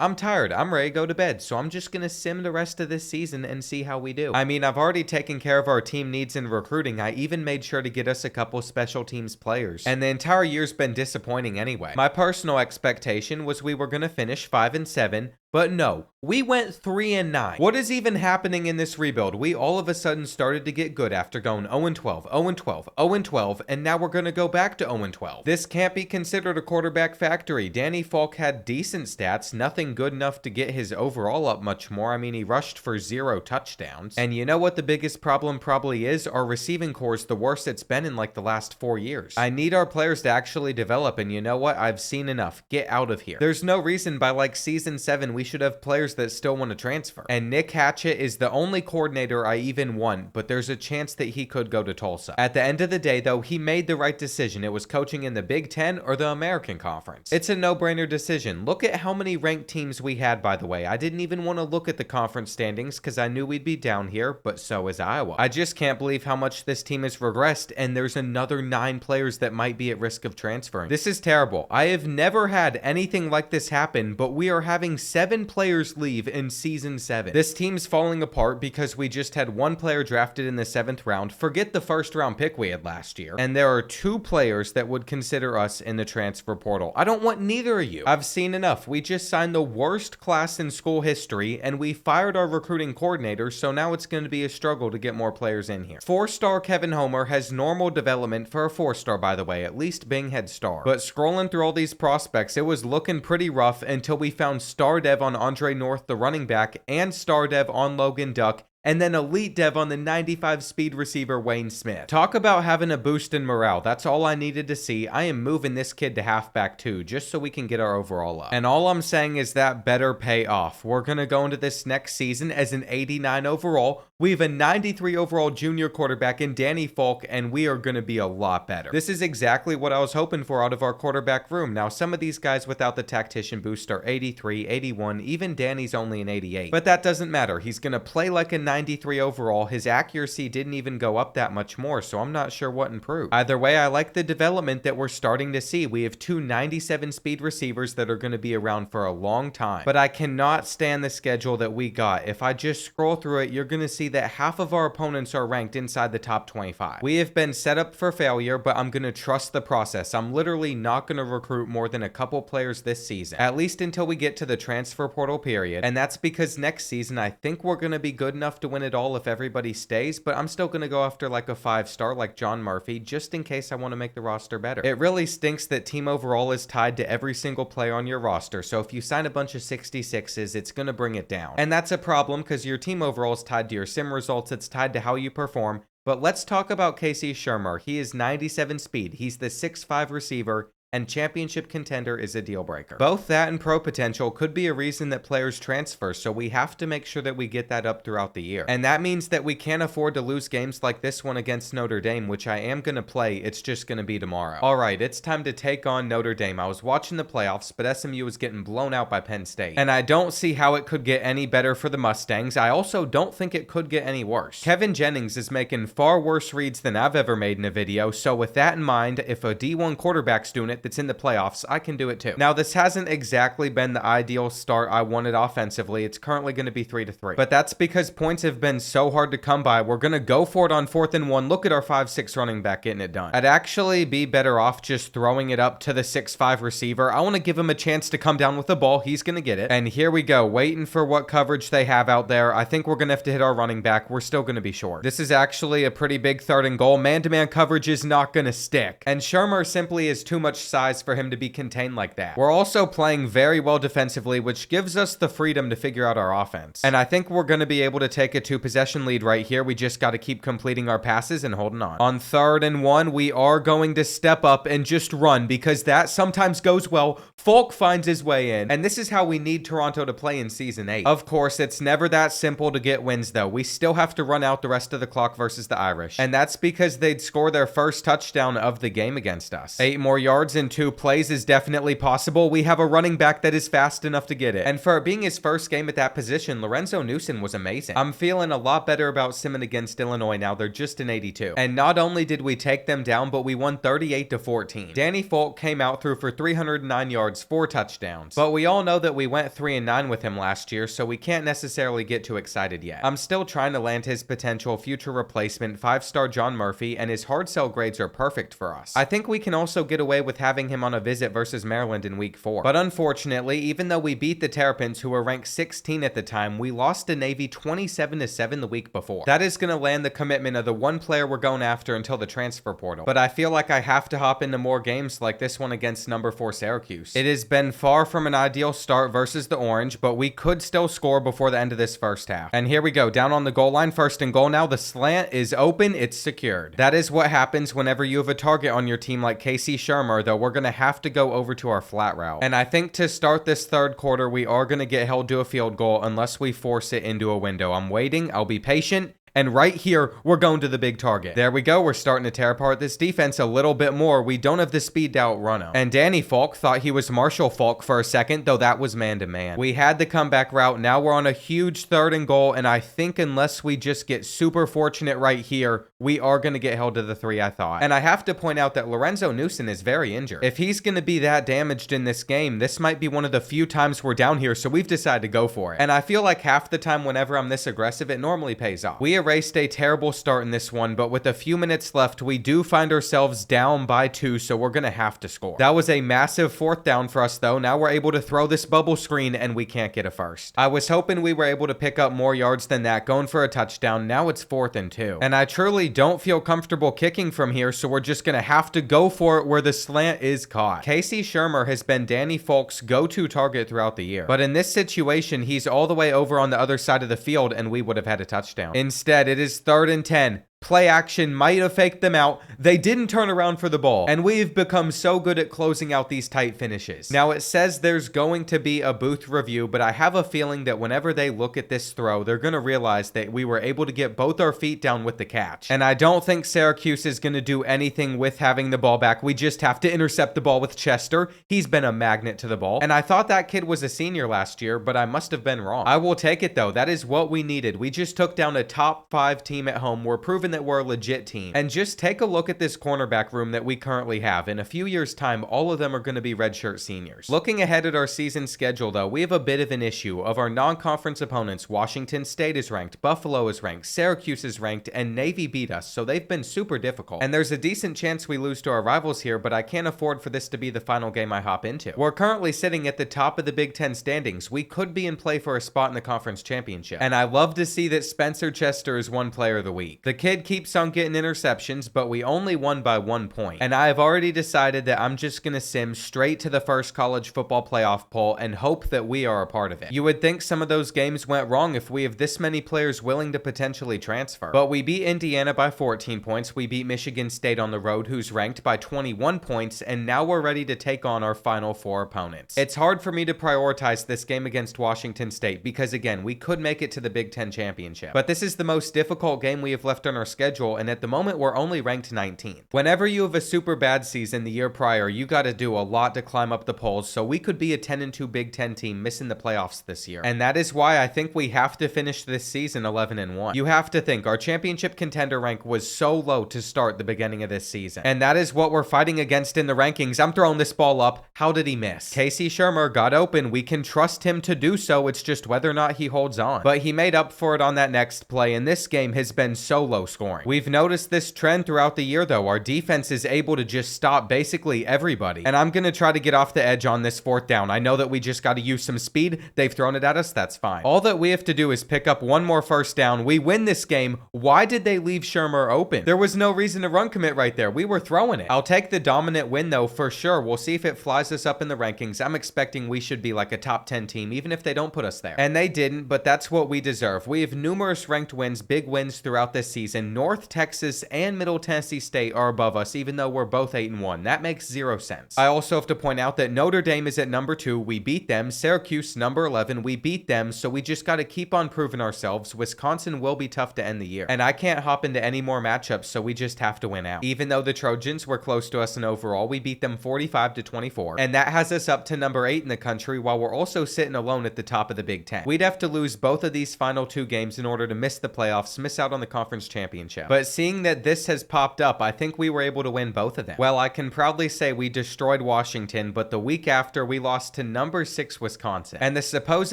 I'm tired. I'm ready to go to bed. So I'm just going to sim the rest of this season and see how we do. I mean, I've already taken care of our team needs in recruiting. I even made sure to get us a couple special teams players. And the entire year's been disappointing anyway. My personal expectation was we were going to finish 5-7. But no, we went 3-9. What is even happening in this rebuild? We all of a sudden started to get good after going 0-12, 0-12, 0-12, and now we're going to go back to 0-12. This can't be considered a quarterback factory. Danny Falk had decent stats, nothing good enough to get his overall up much more. I mean, he rushed for 0 touchdowns. And you know what the biggest problem probably is? Our receiving core is the worst it's been in like the last 4 years. I need our players to actually develop, and you know what? I've seen enough. Get out of here. There's no reason by like season 7 we should have players that still want to transfer. And Nick Hatchett is the only coordinator I even want, but there's a chance that he could go to Tulsa. At the end of the day, though, he made the right decision. It was coaching in the Big Ten or the American Conference. It's a no-brainer decision. Look at how many ranked teams we had, by the way. I didn't even want to look at the conference standings because I knew we'd be down here, but so is Iowa. I just can't believe how much this team has regressed, and there's another 9 players that might be at risk of transferring. This is terrible. I have never had anything like this happen, but we are having 7 players leave in season 7. This team's falling apart because we just had 1 player drafted in the 7th round. Forget the 1st round pick we had last year. And there are 2 players that would consider us in the transfer portal. I don't want neither of you. I've seen enough. We just signed the worst class in school history and we fired our recruiting coordinator, so now it's going to be a struggle to get more players in here. 4-star Kevin Homer has normal development for a 4-star, by the way, at least Bing had star. But scrolling through all these prospects, it was looking pretty rough until we found star dev on Andre North, the running back, and star dev on Logan Duck, and then elite dev on the 95 speed receiver Wayne Smith. Talk about having a boost in morale. That's all I needed to see. I am moving this kid to halfback too, just so we can get our overall up. And all I'm saying is that better pay off. We're going to go into this next season as an 89 overall. We have a 93 overall junior quarterback in Danny Falk, and we are going to be a lot better. This is exactly what I was hoping for out of our quarterback room. Now, some of these guys without the tactician boost are 83, 81, even Danny's only an 88. But that doesn't matter. He's going to play like a 93 overall. His accuracy didn't even go up that much more, so I'm not sure what improved. Either way, I like the development that we're starting to see. We have 2 97 speed receivers that are going to be around for a long time. But I cannot stand the schedule that we got. If I just scroll through it, you're going to see that half of our opponents are ranked inside the top 25. We have been set up for failure, but I'm going to trust the process. I'm literally not going to recruit more than a couple players this season, at least until we get to the transfer portal period. And that's because next season, I think we're going to be good enough to win it all if everybody stays, but I'm still going to go after like a 5-star like John Murphy, just in case I want to make the roster better. It really stinks that team overall is tied to every single player on your roster, so if you sign a bunch of 66s, it's going to bring it down. And that's a problem because your team overall is tied to your sim results, it's tied to how you perform. But let's talk about Casey Shermer. He is 97 speed. He's the 6'5 receiver, and championship contender is a deal breaker. Both that and pro potential could be a reason that players transfer, so we have to make sure that we get that up throughout the year. And that means that we can't afford to lose games like this one against Notre Dame, which I am going to play. It's just going to be tomorrow. Alright, it's time to take on Notre Dame. I was watching the playoffs, but SMU was getting blown out by Penn State. And I don't see how it could get any better for the Mustangs. I also don't think it could get any worse. Kevin Jennings is making far worse reads than I've ever made in a video, so with that in mind, if a D1 quarterback's doing it that's in the playoffs, I can do it too. Now, this hasn't exactly been the ideal start I wanted offensively. It's currently going to be 3-3. But that's because points have been so hard to come by. We're going to go for it on 4th and 1. Look at our 5'6 running back getting it done. I'd actually be better off just throwing it up to the 6'5 receiver. I want to give him a chance to come down with the ball. He's going to get it. And here we go, waiting for what coverage they have out there. I think we're going to have to hit our running back. We're still going to be short. This is actually a pretty big 3rd and goal. Man-to-man coverage is not going to stick. And Shermer simply is too much size for him to be contained like that. We're also playing very well defensively, which gives us the freedom to figure out our offense. And I think we're going to be able to take a 2-possession lead right here. We just got to keep completing our passes and holding on. On 3rd and 1, we are going to step up and just run because that sometimes goes well. Folk finds his way in, and this is how we need Toronto to play in Season 8. Of course, it's never that simple to get wins though. We still have to run out the rest of the clock versus the Irish, and that's because they'd score their first touchdown of the game against us. 8 more yards in 2 plays is definitely possible. We have a running back that is fast enough to get it, and for it being his first game at that position, Lorenzo Newson was amazing. I'm feeling a lot better about Simmon against Illinois now. They're just an 82. And not only did we take them down, but we won 38-14. Danny Folk came out through for 309 yards, 4 touchdowns. But we all know that we went 3-9 with him last year, so we can't necessarily get too excited yet. I'm still trying to land his potential future replacement, 5-star John Murphy, and his hard sell grades are perfect for us. I think we can also get away with having him on a visit versus Maryland in week 4. But unfortunately, even though we beat the Terrapins, who were ranked 16 at the time, we lost to Navy 27-7 the week before. That is going to land the commitment of the one player we're going after until the transfer portal. But I feel like I have to hop into more games like this one against number 4 Syracuse. It has been far from an ideal start versus the Orange, but we could still score before the end of this first half. And here we go, down on the goal line, 1st and goal now. The slant is open, it's secured. That is what happens whenever you have a target on your team like Casey Shermer, though we're going to have to go over to our flat route. And I think to start this 3rd quarter, we are going to get held to a field goal unless we force it into a window. I'm waiting, I'll be patient. And right here, we're going to the big target. There we go. We're starting to tear apart this defense a little bit more. We don't have the speed to outrun him. And Danny Folk thought he was Marshall Folk for a second, though that was man-to-man. We had the comeback route. Now we're on a huge 3rd and goal, and I think unless we just get super fortunate right here, we are going to get held to the 3, I thought. And I have to point out that Lorenzo Newson is very injured. If he's going to be that damaged in this game, this might be one of the few times we're down here, so we've decided to go for it. And I feel like half the time whenever I'm this aggressive, it normally pays off. We erased a terrible start in this one, but with a few minutes left, we do find ourselves down by 2, so we're going to have to score. That was a massive 4th down for us, though. Now we're able to throw this bubble screen, and we can't get a first. I was hoping we were able to pick up more yards than that, going for a touchdown. Now it's 4th and 2. And I truly don't feel comfortable kicking from here, so we're just going to have to go for it where the slant is caught. Casey Shermer has been Danny Folk's go-to target throughout the year, but in this situation, he's all the way over on the other side of the field, and we would have had a touchdown. Instead, it is 3rd and 10. Play action might have faked them out. They didn't turn around for the ball, and we've become so good at closing out these tight finishes. Now, it says there's going to be a booth review, but I have a feeling that whenever they look at this throw, they're going to realize that we were able to get both our feet down with the catch. And I don't think Syracuse is going to do anything with having the ball back. We just have to intercept the ball with Chester. He's been a magnet to the ball, and I thought that kid was a senior last year, but I must have been wrong. I will take it, though. That is what we needed. We just took down a top 5 team at home. We're proving that we're a legit team. And just take a look at this cornerback room that we currently have. In a few years' time, all of them are going to be redshirt seniors. Looking ahead at our season schedule, though, we have a bit of an issue. Of our non-conference opponents, Washington State is ranked, Buffalo is ranked, Syracuse is ranked, and Navy beat us, so they've been super difficult. And there's a decent chance we lose to our rivals here, but I can't afford for this to be the final game I hop into. We're currently sitting at the top of the Big Ten standings. We could be in play for a spot in the conference championship. And I love to see that Spencer Chester is one player of the week. The kid keeps on getting interceptions, but we only won by 1 point. And I have already decided that I'm just going to sim straight to the first college football playoff poll and hope that we are a part of it. You would think some of those games went wrong if we have this many players willing to potentially transfer. But we beat Indiana by 14 points. We beat Michigan State on the road, who's ranked by 21 points, and now we're ready to take on our final 4 opponents. It's hard for me to prioritize this game against Washington State because, again, we could make it to the Big Ten championship. But this is the most difficult game we have left on our schedule, and at the moment, we're only ranked 19th. Whenever you have a super bad season the year prior, you got to do a lot to climb up the polls, so we could be a 10-2 Big Ten team missing the playoffs this year. And that is why I think we have to finish this season 11-1. You have to think, our championship contender rank was so low to start the beginning of this season. And that is what we're fighting against in the rankings. I'm throwing this ball up. How did he miss? Casey Shermer got open. We can trust him to do so. It's just whether or not he holds on. But he made up for it on that next play, and this game has been so low scoring. scoring. We've noticed this trend throughout the year though. Our defense is able to just stop basically everybody. And I'm going to try to get off the edge on this 4th down. I know that we just got to use some speed. They've thrown it at us. That's fine. All that we have to do is pick up one more 1st down. We win this game. Why did they leave Shermer open? There was no reason to run commit right there. We were throwing it. I'll take the dominant win though for sure. We'll see if it flies us up in the rankings. I'm expecting we should be like a top 10 team even if they don't put us there. And they didn't, but that's what we deserve. We have numerous ranked wins, big wins throughout this season. North Texas and Middle Tennessee State are above us even though we're both 8-1. That makes 0 sense. I also have to point out that Notre Dame is at number 2. We beat them. Syracuse number 11. We beat them. So we just got to keep on proving ourselves. Wisconsin will be tough to end the year. And I can't hop into any more matchups, so we just have to win out. Even though the Trojans were close to us in overall, we beat them 45-24. And that has us up to number 8 in the country while we're also sitting alone at the top of the Big Ten. We'd have to lose both of these final 2 games in order to miss the playoffs, miss out on the conference championship. But seeing that this has popped up, I think we were able to win both of them. Well, I can proudly say we destroyed Washington, but the week after we lost to number 6 Wisconsin. And the supposed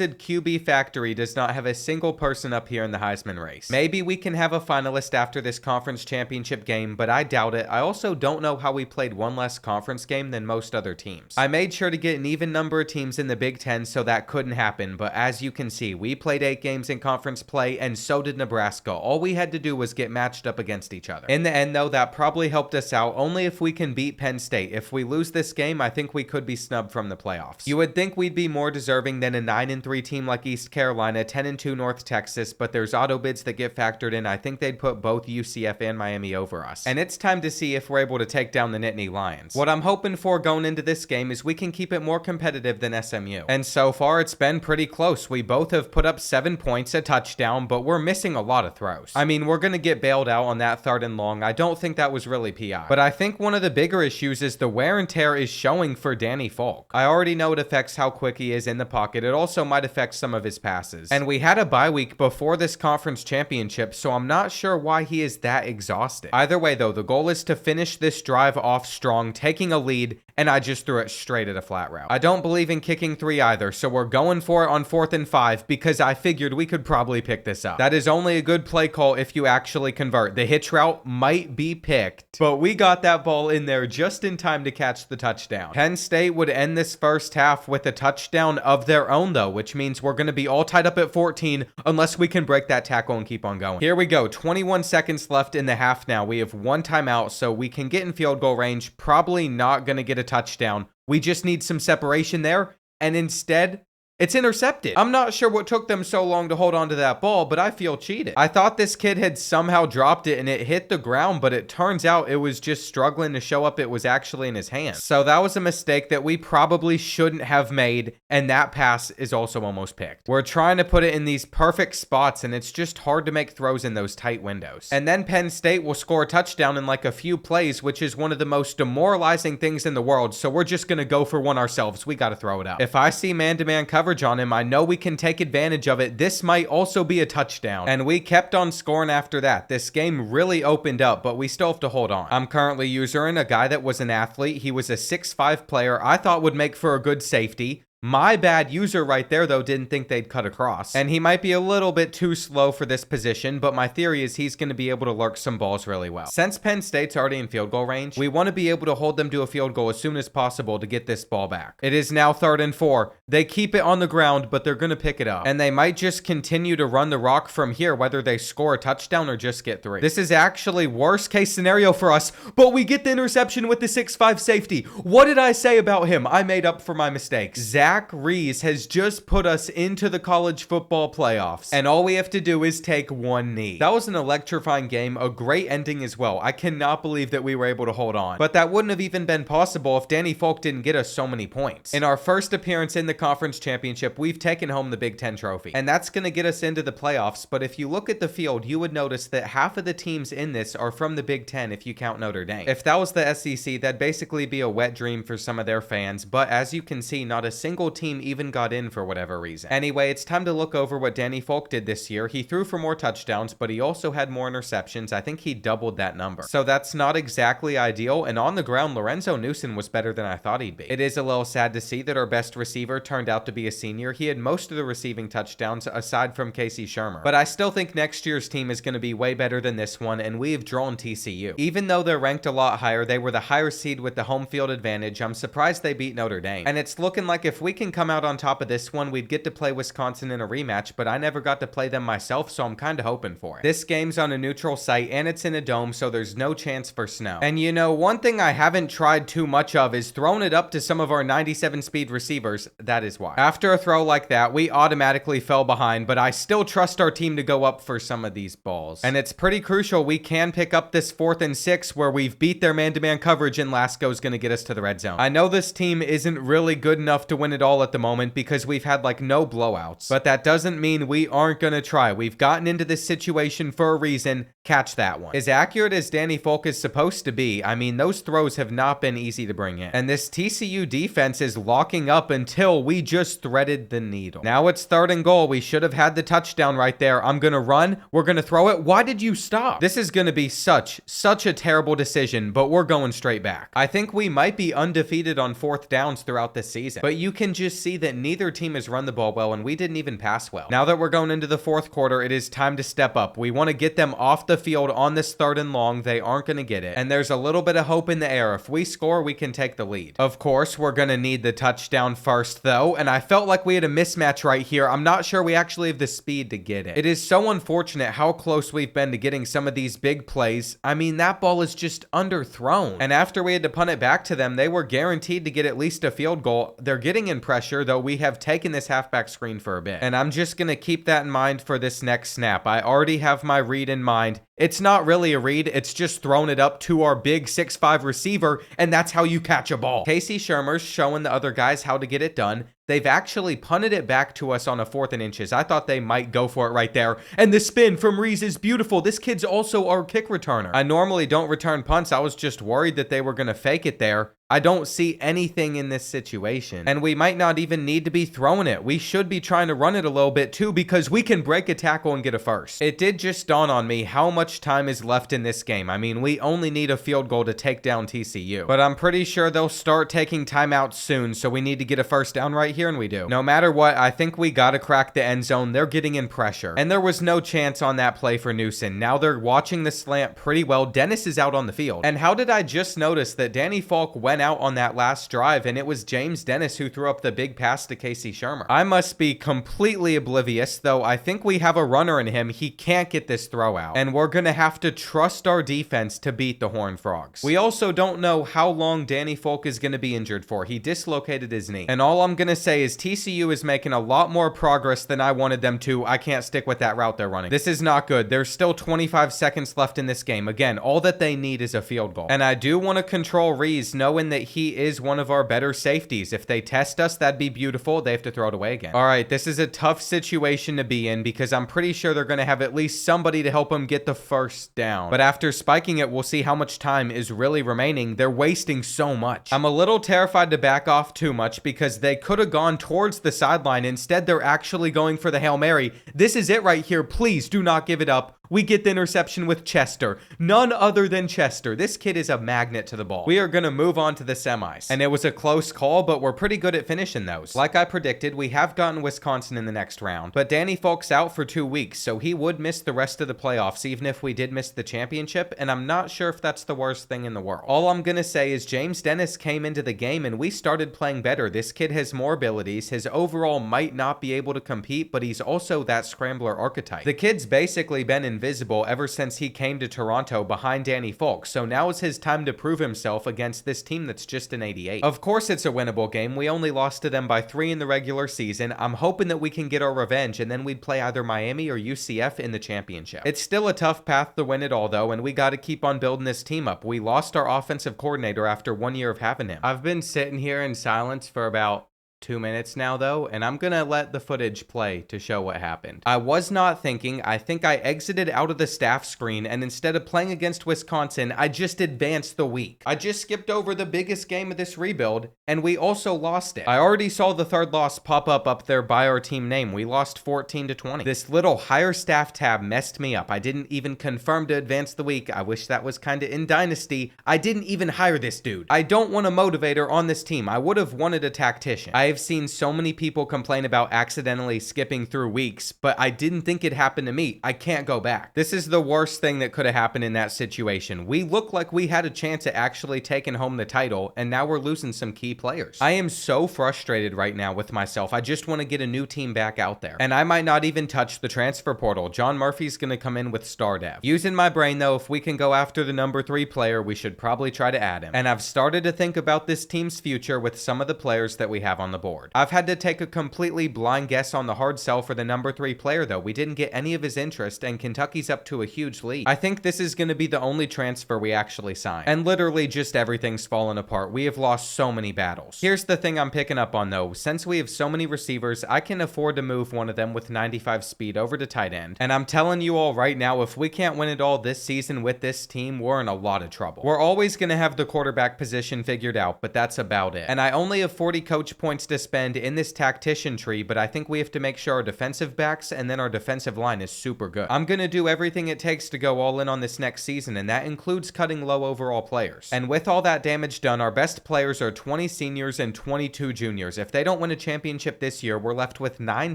QB factory does not have a single person up here in the Heisman race. Maybe we can have a finalist after this conference championship game, but I doubt it. I also don't know how we played one less conference game than most other teams. I made sure to get an even number of teams in the Big Ten so that couldn't happen, but as you can see, we played 8 games in conference play and so did Nebraska. All we had to do was get matched up against each other. In the end though, that probably helped us out only if we can beat Penn State. If we lose this game, I think we could be snubbed from the playoffs. You would think we'd be more deserving than a 9-3 team like East Carolina, 10-2 North Texas, but there's auto bids that get factored in. I think they'd put both UCF and Miami over us. And it's time to see if we're able to take down the Nittany Lions. What I'm hoping for going into this game is we can keep it more competitive than SMU. And so far, it's been pretty close. We both have put up 7 points, a touchdown, but we're missing a lot of throws. I mean, we're going to get bailed out on that 3rd and long. I don't think that was really PI. But I think one of the bigger issues is the wear and tear is showing for Danny Folk. I already know it affects how quick he is in the pocket. It also might affect some of his passes. And we had a bye week before this conference championship, so I'm not sure why he is that exhausted. Either way though, the goal is to finish this drive off strong, taking a lead, and I just threw it straight at a flat route. I don't believe in kicking 3 either, so we're going for it on 4th and 5 because I figured we could probably pick this up. That is only a good play call if you actually convert. The hitch route might be picked, but we got that ball in there just in time to catch the touchdown. Penn State would end this first half with a touchdown of their own though, which means we're going to be all tied up at 14 unless we can break that tackle and keep on going. Here we go. 21 seconds left in the half now. We have 1 timeout, so we can get in field goal range. Probably not going to get a touchdown. We just need some separation there, and instead, it's intercepted. I'm not sure what took them so long to hold on to that ball, but I feel cheated. I thought this kid had somehow dropped it and it hit the ground, but it turns out it was just struggling to show up. It was actually in his hand. So that was a mistake that we probably shouldn't have made, and that pass is also almost picked. We're trying to put it in these perfect spots, and it's just hard to make throws in those tight windows. And then Penn State will score a touchdown in like a few plays, which is one of the most demoralizing things in the world, so we're just going to go for one ourselves. We got to throw it up. If I see man-to-man coverage on him, I know we can take advantage of it. This might also be a touchdown. And we kept on scoring after that. This game really opened up, but we still have to hold on. I'm currently using a guy that was an athlete. He was a 6'5" player I thought would make for a good safety. My bad user right there, though, didn't think they'd cut across. And he might be a little bit too slow for this position, but my theory is he's going to be able to lurk some balls really well. Since Penn State's already in field goal range, we want to be able to hold them to a field goal as soon as possible to get this ball back. It is now 3rd and 4. They keep it on the ground, but they're going to pick it up. And they might just continue to run the rock from here, whether they score a touchdown or just get 3. This is actually worst case scenario for us, but we get the interception with the 6'5" safety. What did I say about him? I made up for my mistakes. Zach Reese has just put us into the college football playoffs, and all we have to do is take 1 knee. That was an electrifying game, a great ending as well. I cannot believe that we were able to hold on, but that wouldn't have even been possible if Danny Folk didn't get us so many points. In our first appearance in the conference championship, we've taken home the Big Ten trophy, and that's going to get us into the playoffs. But if you look at the field, you would notice that half of the teams in this are from the Big Ten if you count Notre Dame. If that was the SEC, that'd basically be a wet dream for some of their fans, but as you can see, not a single single team even got in for whatever reason. Anyway, it's time to look over what Danny Folk did this year. He threw for more touchdowns, but he also had more interceptions. I think he doubled that number. So that's not exactly ideal, and on the ground, Lorenzo Newsom was better than I thought he'd be. It is a little sad to see that our best receiver turned out to be a senior. He had most of the receiving touchdowns aside from Casey Shermer. But I still think next year's team is going to be way better than this one, and we've drawn TCU. Even though they're ranked a lot higher, they were the higher seed with the home field advantage. I'm surprised they beat Notre Dame. And it's looking like if we can come out on top of this one, we'd get to play Wisconsin in a rematch, but I never got to play them myself, so I'm kind of hoping for it. This game's on a neutral site, and it's in a dome, so there's no chance for snow. And you know, one thing I haven't tried too much of is throwing it up to some of our 97 speed receivers. That is why. After a throw like that, we automatically fell behind, but I still trust our team to go up for some of these balls. And it's pretty crucial we can pick up this 4th and 6 where we've beat their man-to-man coverage and Lasco's going to get us to the red zone. I know this team isn't really good enough to win it all at the moment because we've had like no blowouts, but that doesn't mean we aren't going to try. We've gotten into this situation for a reason. Catch that one. As accurate as Danny Folk is supposed to be, I mean, those throws have not been easy to bring in. And this TCU defense is locking up until we just threaded the needle. Now it's 3rd and goal. We should have had the touchdown right there. I'm going to run. We're going to throw it. Why did you stop? This is going to be such a terrible decision, but we're going straight back. I think we might be undefeated on 4th downs throughout this season, but you can just see that neither team has run the ball well, and we didn't even pass well. Now that we're going into the 4th quarter, it is time to step up. We want to get them off the field on this 3rd and long. They aren't going to get it, and there's a little bit of hope in the air. If we score, we can take the lead. Of course, we're going to need the touchdown first, though, and I felt like we had a mismatch right here. I'm not sure we actually have the speed to get it. It is so unfortunate how close we've been to getting some of these big plays. I mean, that ball is just underthrown, and after we had to punt it back to them, they were guaranteed to get at least a field goal. They're getting in pressure, though we have taken this halfback screen for a bit, and I'm just going to keep that in mind for this next snap. I already have my read in mind. It's not really a read, it's just throwing it up to our big 6'5" receiver, and that's how you catch a ball. Casey Shermer's showing the other guys how to get it done. They've actually punted it back to us on a 4th and inches. I thought they might go for it right there. And the spin from Reese is beautiful. This kid's also our kick returner. I normally don't return punts. I was just worried that they were going to fake it there. I don't see anything in this situation. And we might not even need to be throwing it. We should be trying to run it a little bit too because we can break a tackle and get a first. It did just dawn on me how much time is left in this game. I mean, we only need a field goal to take down TCU. But I'm pretty sure they'll start taking timeouts soon, so we need to get a first down right here, and we do. No matter what, I think we gotta crack the end zone. They're getting in pressure. And there was no chance on that play for Newsom. Now they're watching the slant pretty well. Dennis is out on the field. And how did I just notice that Danny Folk went out on that last drive, and it was James Dennis who threw up the big pass to Casey Shermer? I must be completely oblivious, though I think we have a runner in him. He can't get this throw out, and we're gonna have to trust our defense to beat the Horned Frogs. We also don't know how long Danny Folk is gonna be injured for. He dislocated his knee, and all I'm gonna say is TCU is making a lot more progress than I wanted them to. I can't stick with that route they're running. This is not good. There's still 25 seconds left in this game. Again, all that they need is a field goal, and I do want to control Reese, knowing that he is one of our better safeties. If they test us, that'd be beautiful. They have to throw it away again. All right, this is a tough situation to be in because I'm pretty sure they're going to have at least somebody to help them get the first down. But after spiking it, we'll see how much time is really remaining. They're wasting so much. I'm a little terrified to back off too much because they could have gone towards the sideline. Instead, they're actually going for the Hail Mary. This is it right here. Please do not give it up. We get the interception with Chester. None other than Chester. This kid is a magnet to the ball. We are going to move on to the semis. And it was a close call, but we're pretty good at finishing those. Like I predicted, we have gotten Wisconsin in the next round. But Danny Folk's out for 2 weeks, so he would miss the rest of the playoffs, even if we did miss the championship. And I'm not sure if that's the worst thing in the world. All I'm going to say is James Dennis came into the game and we started playing better. This kid has more abilities. His overall might not be able to compete, but he's also that scrambler archetype. The kid's basically been invisible ever since he came to Toronto behind Danny Folk, so now is his time to prove himself against this team that's just an 88. Of course it's a winnable game. We only lost to them by 3 in the regular season. I'm hoping that we can get our revenge and then we'd play either Miami or UCF in the championship. It's still a tough path to win it all though, and we got to keep on building this team up. We lost our offensive coordinator after 1 year of having him. I've been sitting here in silence for about 2 minutes now though, and I'm gonna let the footage play to show what happened. I was not thinking. I think I exited out of the staff screen, and instead of playing against Wisconsin, I just advanced the week. I just skipped over the biggest game of this rebuild, and we also lost it. I already saw the third loss pop up there by our team name. We lost 14-20. This little hire staff tab messed me up. I didn't even confirm to advance the week. I wish that was kinda in Dynasty. I didn't even hire this dude. I don't want a motivator on this team. I would have wanted a tactician. I've seen so many people complain about accidentally skipping through weeks, but I didn't think it happened to me. I can't go back. This is the worst thing that could have happened in that situation. We look like we had a chance at actually taking home the title, and now we're losing some key players. I am so frustrated right now with myself. I just want to get a new team back out there. And I might not even touch the transfer portal. John Murphy's going to come in with star dev. Using my brain though, if we can go after the number 3 player, we should probably try to add him. And I've started to think about this team's future with some of the players that we have on the board. I've had to take a completely blind guess on the hard sell for the number 3 player though. We didn't get any of his interest, and Kentucky's up to a huge lead. I think this is going to be the only transfer we actually sign. And literally just everything's fallen apart. We have lost so many battles. Here's the thing I'm picking up on though. Since we have so many receivers, I can afford to move one of them with 95 speed over to tight end. And I'm telling you all right now, if we can't win it all this season with this team, we're in a lot of trouble. We're always going to have the quarterback position figured out, but that's about it. And I only have 40 coach points to spend in this tactician tree, but I think we have to make sure our defensive backs and then our defensive line is super good. I'm going to do everything it takes to go all in on this next season, and that includes cutting low overall players. And with all that damage done, our best players are 20 seniors and 22 juniors. If they don't win a championship this year, we're left with 9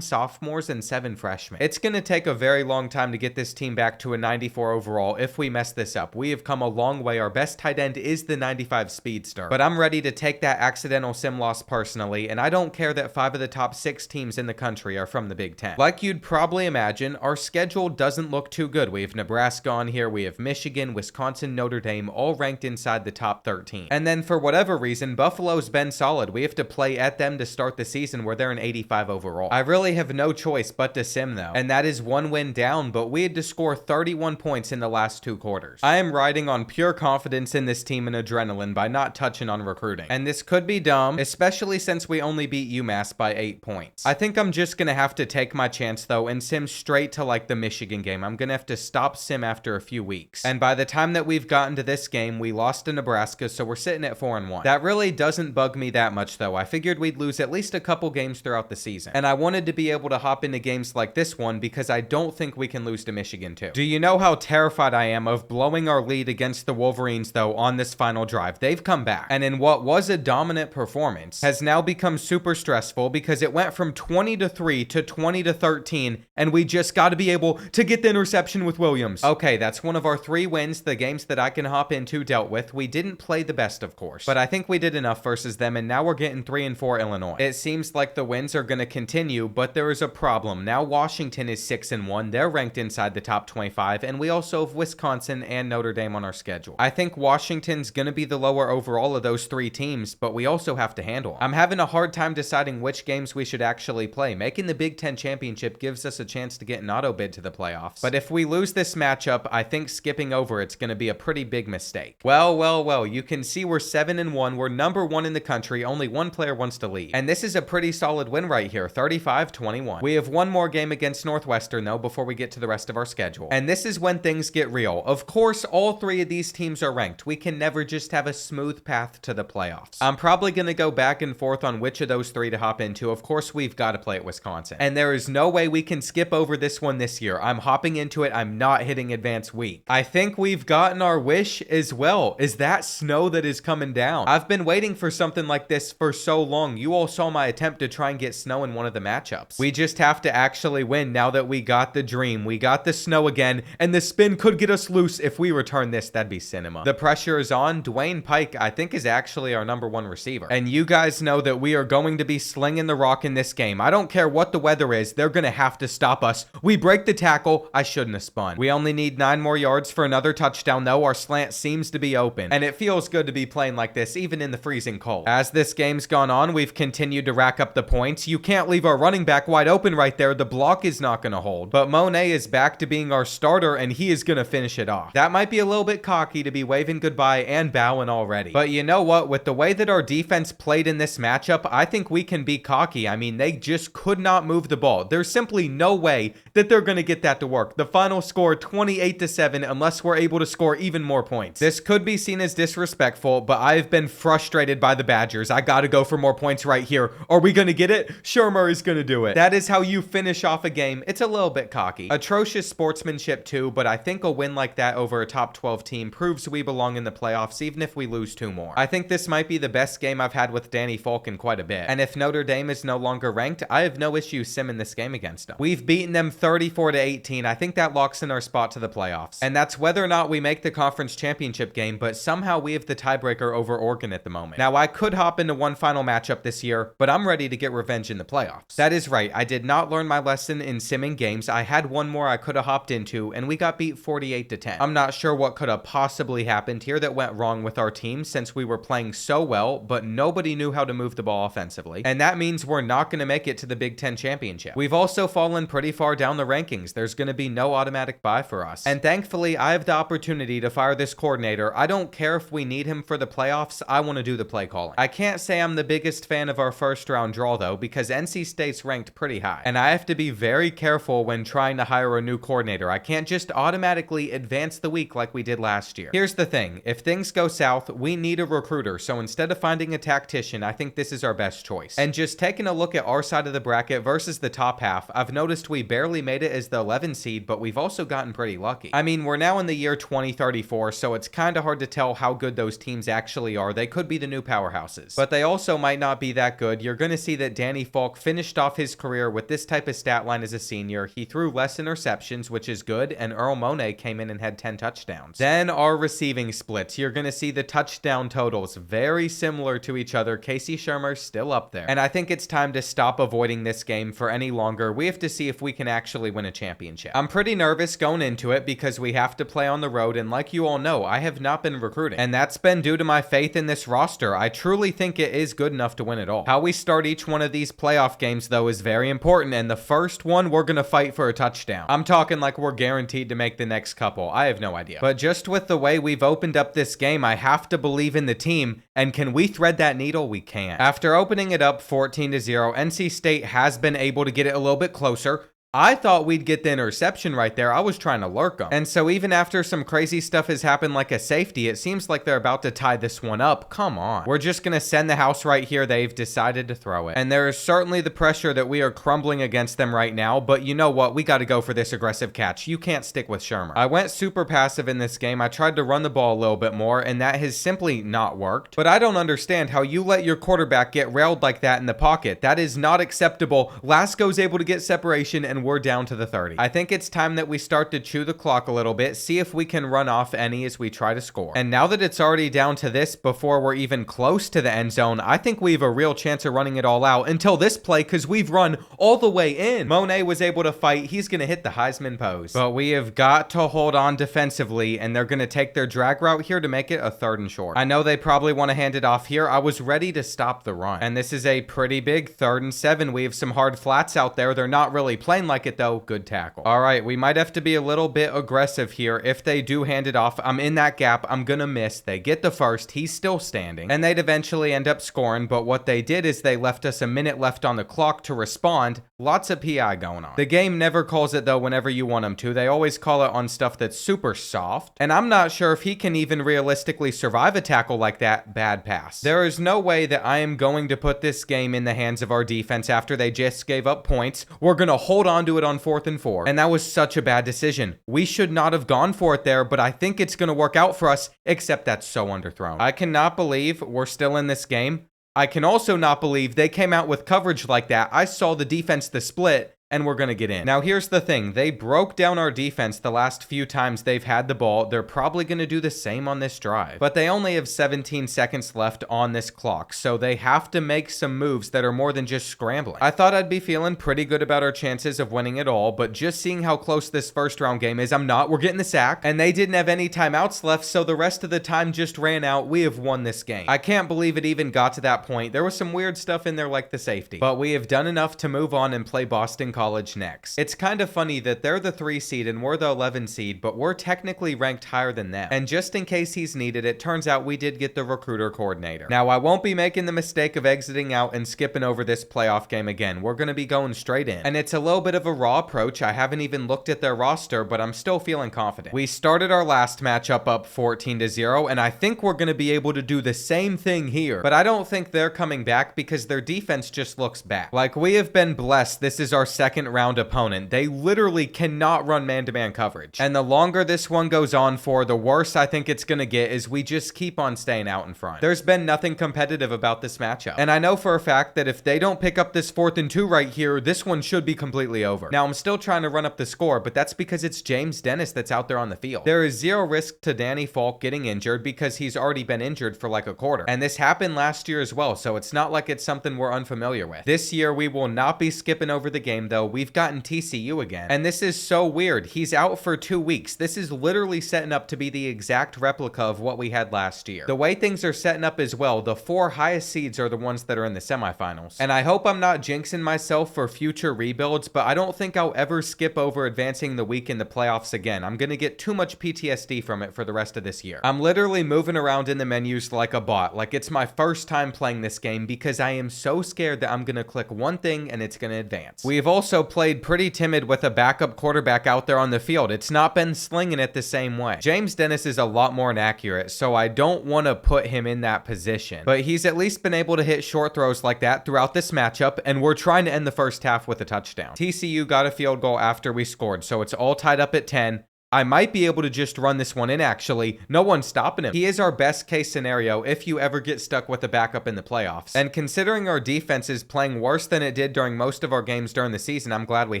sophomores and 7 freshmen. It's going to take a very long time to get this team back to a 94 overall if we mess this up. We have come a long way. Our best tight end is the 95 speedster, but I'm ready to take that accidental sim loss personally, and I don't care that 5 of the top 6 teams in the country are from the Big Ten. Like you'd probably imagine, our schedule doesn't look too good. We have Nebraska on here, we have Michigan, Wisconsin, Notre Dame, all ranked inside the top 13. And then for whatever reason, Buffalo's been solid. We have to play at them to start the season where they're an 85 overall. I really have no choice but to sim though, and that is 1 win down, but we had to score 31 points in the last 2 quarters. I am riding on pure confidence in this team and adrenaline by not touching on recruiting. And this could be dumb, especially since we only beat UMass by 8 points. I think I'm just gonna have to take my chance though and sim straight to like the Michigan game. I'm gonna have to stop sim after a few weeks. And by the time that we've gotten to this game, we lost to Nebraska, so we're sitting at 4-1. That really doesn't bug me that much though. I figured we'd lose at least a couple games throughout the season. And I wanted to be able to hop into games like this one because I don't think we can lose to Michigan too. Do you know how terrified I am of blowing our lead against the Wolverines though on this final drive? They've come back, and in what was a dominant performance has now become super stressful because it went from 20-3 to 20-13, and we just got to be able to get the interception with Williams. Okay, that's one of our 3 wins. The games that I can hop into dealt with. We didn't play the best, of course, but I think we did enough versus them, and now we're getting 3-4 Illinois. It seems like the wins are going to continue, but there is a problem. Now Washington is 6-1. They're ranked inside the top 25, and we also have Wisconsin and Notre Dame on our schedule. I think Washington's going to be the lower overall of those 3 teams, but we also have to handle them. I'm having a hard time deciding which games we should actually play. Making the Big Ten championship gives us a chance to get an auto bid to the playoffs, but if we lose this matchup, I think skipping over it's going to be a pretty big mistake. Well, you can see we're 7-1. We're number 1 in the country. Only 1 player wants to leave, and this is a pretty solid win right here, 35-21. We have 1 more game against Northwestern though before we get to the rest of our schedule, and this is when things get real. Of course, all 3 of these teams are ranked. We can never just have a smooth path to the playoffs. I'm probably going to go back and forth on which of those 3 to hop into. Of course, we've got to play at Wisconsin, and there is no way we can skip over this one this year. I'm hopping into it. I'm not hitting advance week. I think we've gotten our wish as well. Is that snow that is coming down? I've been waiting for something like this for so long. You all saw my attempt to try and get snow in one of the matchups. We just have to actually win now that we got the dream. We got the snow again, and the spin could get us loose. If we return this, that'd be cinema. The pressure is on. Dwayne Pike, I think, is actually our number 1 receiver, and you guys know that we are going to be slinging the rock in this game. I don't care what the weather is. They're going to have to stop us. We break the tackle. I shouldn't have spun. We only need 9 more yards for another touchdown though. Our slant seems to be open, and it feels good to be playing like this even in the freezing cold. As this game's gone on, we've continued to rack up the points. You can't leave our running back wide open right there. The block is not going to hold, but Monet is back to being our starter, and he is going to finish it off. That might be a little bit cocky to be waving goodbye and bowing already, but you know what? With the way that our defense played in this matchup, but I think we can be cocky. I mean, they just could not move the ball. There's simply no way that they're going to get that to work. The final score 28-7 unless we're able to score even more points. This could be seen as disrespectful, but I've been frustrated by the Badgers. I got to go for more points right here. Are we going to get it? Sure, Murray's going to do it. That is how you finish off a game. It's a little bit cocky. Atrocious sportsmanship too, but I think a win like that over a top 12 team proves we belong in the playoffs even if we lose 2 more. I think this might be the best game I've had with Danny Folk in quite a bit. And if Notre Dame is no longer ranked, I have no issue simming this game against them. We've beaten them 34-18. I think that locks in our spot to the playoffs. And that's whether or not we make the conference championship game, but somehow we have the tiebreaker over Oregon at the moment. Now, I could hop into one final matchup this year, but I'm ready to get revenge in the playoffs. That is right. I did not learn my lesson in simming games. I had one more I could have hopped into, and we got beat 48-10. I'm not sure what could have possibly happened here that went wrong with our team since we were playing so well, but nobody knew how to move the ball offensively. And that means we're not going to make it to the Big Ten championship. We've also fallen pretty far down the rankings. There's going to be no automatic bye for us. And thankfully, I have the opportunity to fire this coordinator. I don't care if we need him for the playoffs. I want to do the play calling. I can't say I'm the biggest fan of our first round draw though, because NC State's ranked pretty high. And I have to be very careful when trying to hire a new coordinator. I can't just automatically advance the week like we did last year. Here's the thing. If things go south, we need a recruiter. So instead of finding a tactician, I think this is our best choice. And just taking a look at our side of the bracket versus the top half, I've noticed we barely made it as the 11 seed, but we've also gotten pretty lucky. I mean, we're now in the year 2034, so it's kind of hard to tell how good those teams actually are. They could be the new powerhouses, but they also might not be that good. You're going to see that Danny Folk finished off his career with this type of stat line as a senior. He threw less interceptions, which is good, and Earl Monet came in and had 10 touchdowns. Then our receiving splits. You're going to see the touchdown totals very similar to each other. Casey Shermer's still up there. And I think it's time to stop avoiding this game for any longer. We have to see if we can actually win a championship. I'm pretty nervous going into it because we have to play on the road, and like you all know, I have not been recruiting. And that's been due to my faith in this roster. I truly think it is good enough to win it all. How we start each one of these playoff games, though, is very important, and the first one, we're going to fight for a touchdown. I'm talking like we're guaranteed to make the next couple. I have no idea. But just with the way we've opened up this game, I have to believe in the team, and can we thread that needle? We can. After opening it up 14-0, NC State has been able to get it a little bit closer. I thought we'd get the interception right there. I was trying to lurk them. And so even after some crazy stuff has happened like a safety, it seems like they're about to tie this one up. Come on. We're just going to send the house right here. They've decided to throw it. And there is certainly the pressure that we are crumbling against them right now. But you know what? We got to go for this aggressive catch. You can't stick with Shermer. I went super passive in this game. I tried to run the ball a little bit more, and that has simply not worked. But I don't understand how you let your quarterback get railed like that in the pocket. That is not acceptable. Lasco's able to get separation, and we're down to the 30. I think it's time that we start to chew the clock a little bit, see if we can run off any as we try to score. And now that it's already down to this before we're even close to the end zone, I think we have a real chance of running it all out until this play, because we've run all the way in. Monet was able to fight. He's going to hit the Heisman pose. But we have got to hold on defensively, and they're going to take their drag route here to make it a 3rd and short. I know they probably want to hand it off here. I was ready to stop the run. And this is a pretty big 3rd and 7. We have some hard flats out there. They're not really playing like it though. Good tackle. All right, we might have to be a little bit aggressive here. If they do hand it off, I'm in that gap. I'm gonna miss. They get the first. He's still standing. And they'd eventually end up scoring, but what they did is they left us a minute left on the clock to respond. Lots of PI going on. The game never calls it though whenever you want them to. They always call it on stuff that's super soft. And I'm not sure if he can even realistically survive a tackle like that. Bad pass. There is no way that I am going to put this game in the hands of our defense after they just gave up points. We're gonna hold on to it on 4th and 4. And that was such a bad decision. We should not have gone for it there, but I think it's gonna work out for us, except that's so underthrown. I cannot believe we're still in this game. I can also not believe they came out with coverage like that. I saw the defense, the split, and we're going to get in. Now, here's the thing. They broke down our defense the last few times they've had the ball. They're probably going to do the same on this drive. But they only have 17 seconds left on this clock, so they have to make some moves that are more than just scrambling. I thought I'd be feeling pretty good about our chances of winning it all, but just seeing how close this first round game is, I'm not. We're getting the sack, and they didn't have any timeouts left, so the rest of the time just ran out. We have won this game. I can't believe it even got to that point. There was some weird stuff in there like the safety, but we have done enough to move on and play Boston College College next. It's kind of funny that they're the 3 seed and we're the 11 seed, but we're technically ranked higher than them. And just in case he's needed, it turns out we did get the recruiter coordinator. Now, I won't be making the mistake of exiting out and skipping over this playoff game again. We're going to be going straight in. And it's a little bit of a raw approach. I haven't even looked at their roster, but I'm still feeling confident. We started our last matchup up 14-0, and I think we're going to be able to do the same thing here. But I don't think they're coming back because their defense just looks bad. Like, we have been blessed. This is our second round opponent. They literally cannot run man-to-man coverage. And the longer this one goes on for, the worse I think it's going to get as we just keep on staying out in front. There's been nothing competitive about this matchup. And I know for a fact that if they don't pick up this 4th and 2 right here, this one should be completely over. Now, I'm still trying to run up the score, but that's because it's James Dennis that's out there on the field. There is zero risk to Danny Falk getting injured because he's already been injured for like a quarter. And this happened last year as well, so it's not like it's something we're unfamiliar with. This year, we will not be skipping over the game, though. We've gotten TCU again. And this is so weird. He's out for 2 weeks. This is literally setting up to be the exact replica of what we had last year. The way things are setting up as well, the 4 highest seeds are the ones that are in the semifinals. And I hope I'm not jinxing myself for future rebuilds, but I don't think I'll ever skip over advancing the week in the playoffs again. I'm gonna get too much PTSD from it for the rest of this year. I'm literally moving around in the menus like a bot. Like, it's my first time playing this game because I am so scared that I'm gonna click one thing and it's gonna advance. We've also played pretty timid with a backup quarterback out there on the field. It's not been slinging it the same way. James Dennis is a lot more inaccurate, so I don't want to put him in that position. But he's at least been able to hit short throws like that throughout this matchup, and we're trying to end the first half with a touchdown. TCU got a field goal after we scored, so it's all tied up at 10. I might be able to just run this one in, actually. No one's stopping him. He is our best case scenario if you ever get stuck with a backup in the playoffs. And considering our defense is playing worse than it did during most of our games during the season, I'm glad we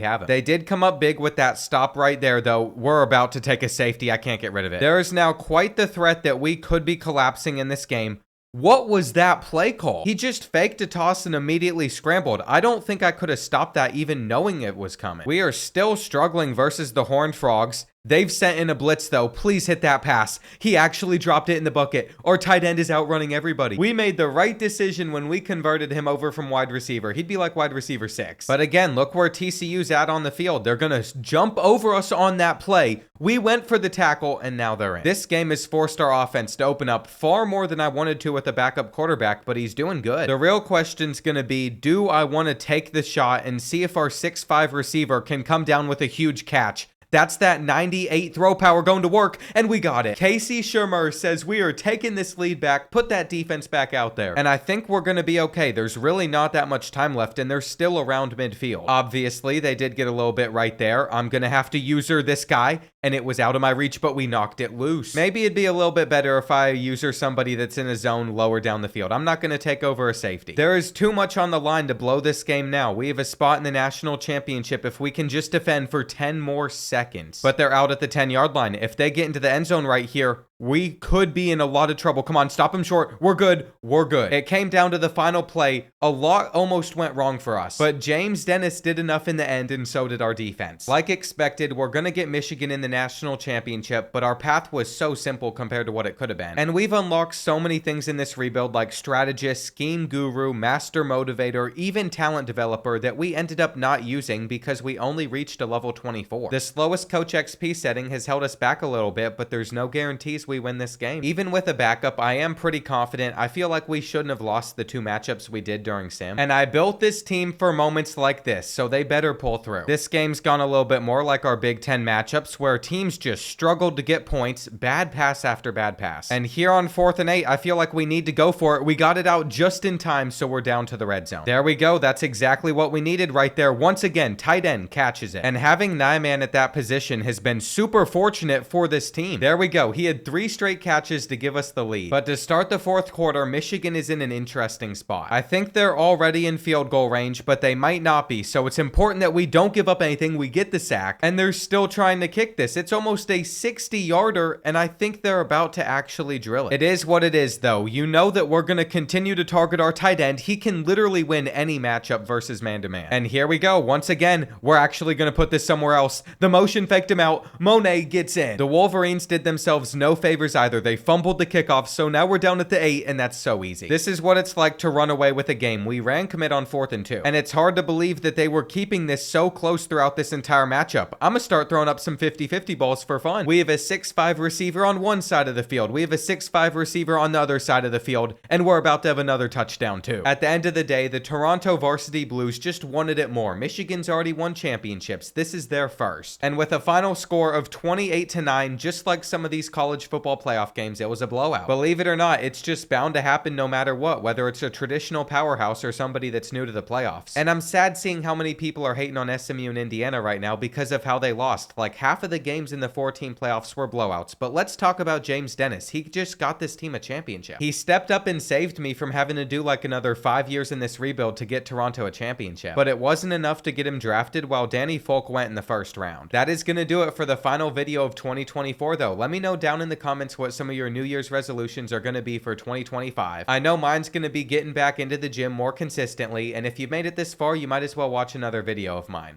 have him. They did come up big with that stop right there, though. We're about to take a safety. I can't get rid of it. There is now quite the threat that we could be collapsing in this game. What was that play call? He just faked a toss and immediately scrambled. I don't think I could have stopped that even knowing it was coming. We are still struggling versus the Horned Frogs. They've sent in a blitz, though. Please hit that pass. He actually dropped it in the bucket. Our tight end is outrunning everybody. We made the right decision when we converted him over from wide receiver. He'd be like wide receiver 6. But again, look where TCU's at on the field. They're going to jump over us on that play. We went for the tackle, and now they're in. This game has forced our offense to open up far more than I wanted to with a backup quarterback, but he's doing good. The real question's going to be, do I want to take the shot and see if our 6'5" receiver can come down with a huge catch? That's that 98 throw power going to work, and we got it. Casey Shermer says we are taking this lead back, put that defense back out there. And I think we're going to be okay. There's really not that much time left, and they're still around midfield. Obviously, they did get a little bit right there. I'm going to have to user this guy, and it was out of my reach, but we knocked it loose. Maybe it'd be a little bit better if I user somebody that's in a zone lower down the field. I'm not going to take over a safety. There is too much on the line to blow this game now. We have a spot in the national championship if we can just defend for 10 more seconds. But they're out at the 10-yard line. If they get into the end zone right here, we could be in a lot of trouble. Come on, stop him short. We're good. We're good. It came down to the final play. A lot almost went wrong for us. But James Dennis did enough in the end, and so did our defense. Like expected, we're going to get Michigan in the national championship, but our path was so simple compared to what it could have been. And we've unlocked so many things in this rebuild, like strategist, scheme guru, master motivator, even talent developer, that we ended up not using because we only reached a level 24. The slowest coach XP setting has held us back a little bit, but there's no guarantees we win this game. Even with a backup, I am pretty confident. I feel like we shouldn't have lost the 2 matchups we did during Sim. And I built this team for moments like this, so they better pull through. This game's gone a little bit more like our Big Ten matchups, where teams just struggled to get points, bad pass after bad pass. And here on 4th and 8, I feel like we need to go for it. We got it out just in time, so we're down to the red zone. There we go. That's exactly what we needed right there. Once again, tight end catches it. And having Nyman at that position has been super fortunate for this team. There we go. He had 3 straight catches to give us the lead. But to start the 4th quarter, Michigan is in an interesting spot. I think they're already in field goal range, but they might not be. So it's important that we don't give up anything. We get the sack, and they're still trying to kick this. It's almost a 60-yarder, and I think they're about to actually drill it. It is what it is, though. You know that we're going to continue to target our tight end. He can literally win any matchup versus man-to-man. And here we go. Once again, we're actually going to put this somewhere else. The motion faked him out. Monet gets in. The Wolverines did themselves no favor favors either. They fumbled the kickoff, so now we're down at the 8, and that's so easy. This is what it's like to run away with a game. We ran commit on 4th and 2, and it's hard to believe that they were keeping this so close throughout this entire matchup. I'm gonna start throwing up some 50-50 balls for fun. We have a 6'5 receiver on one side of the field. We have a 6'5 receiver on the other side of the field, and we're about to have another touchdown too. At the end of the day, the Toronto Varsity Blues just wanted it more. Michigan's already won championships. This is their first. And with a final score of 28-9, just like some of these college football playoff games, it was a blowout. Believe it or not, it's just bound to happen no matter what, whether it's a traditional powerhouse or somebody that's new to the playoffs. And I'm sad seeing how many people are hating on SMU and Indiana right now because of how they lost. Like half of the games in the 4-team playoffs were blowouts. But let's talk about James Dennis. He just got this team a championship. He stepped up and saved me from having to do like another 5 years in this rebuild to get Toronto a championship. But it wasn't enough to get him drafted while Danny Folk went in the first round. That is going to do it for the final video of 2024 though. Let me know down in the comments what some of your New Year's resolutions are going to be for 2025. I know mine's going to be getting back into the gym more consistently, and if you made it this far, you might as well watch another video of mine.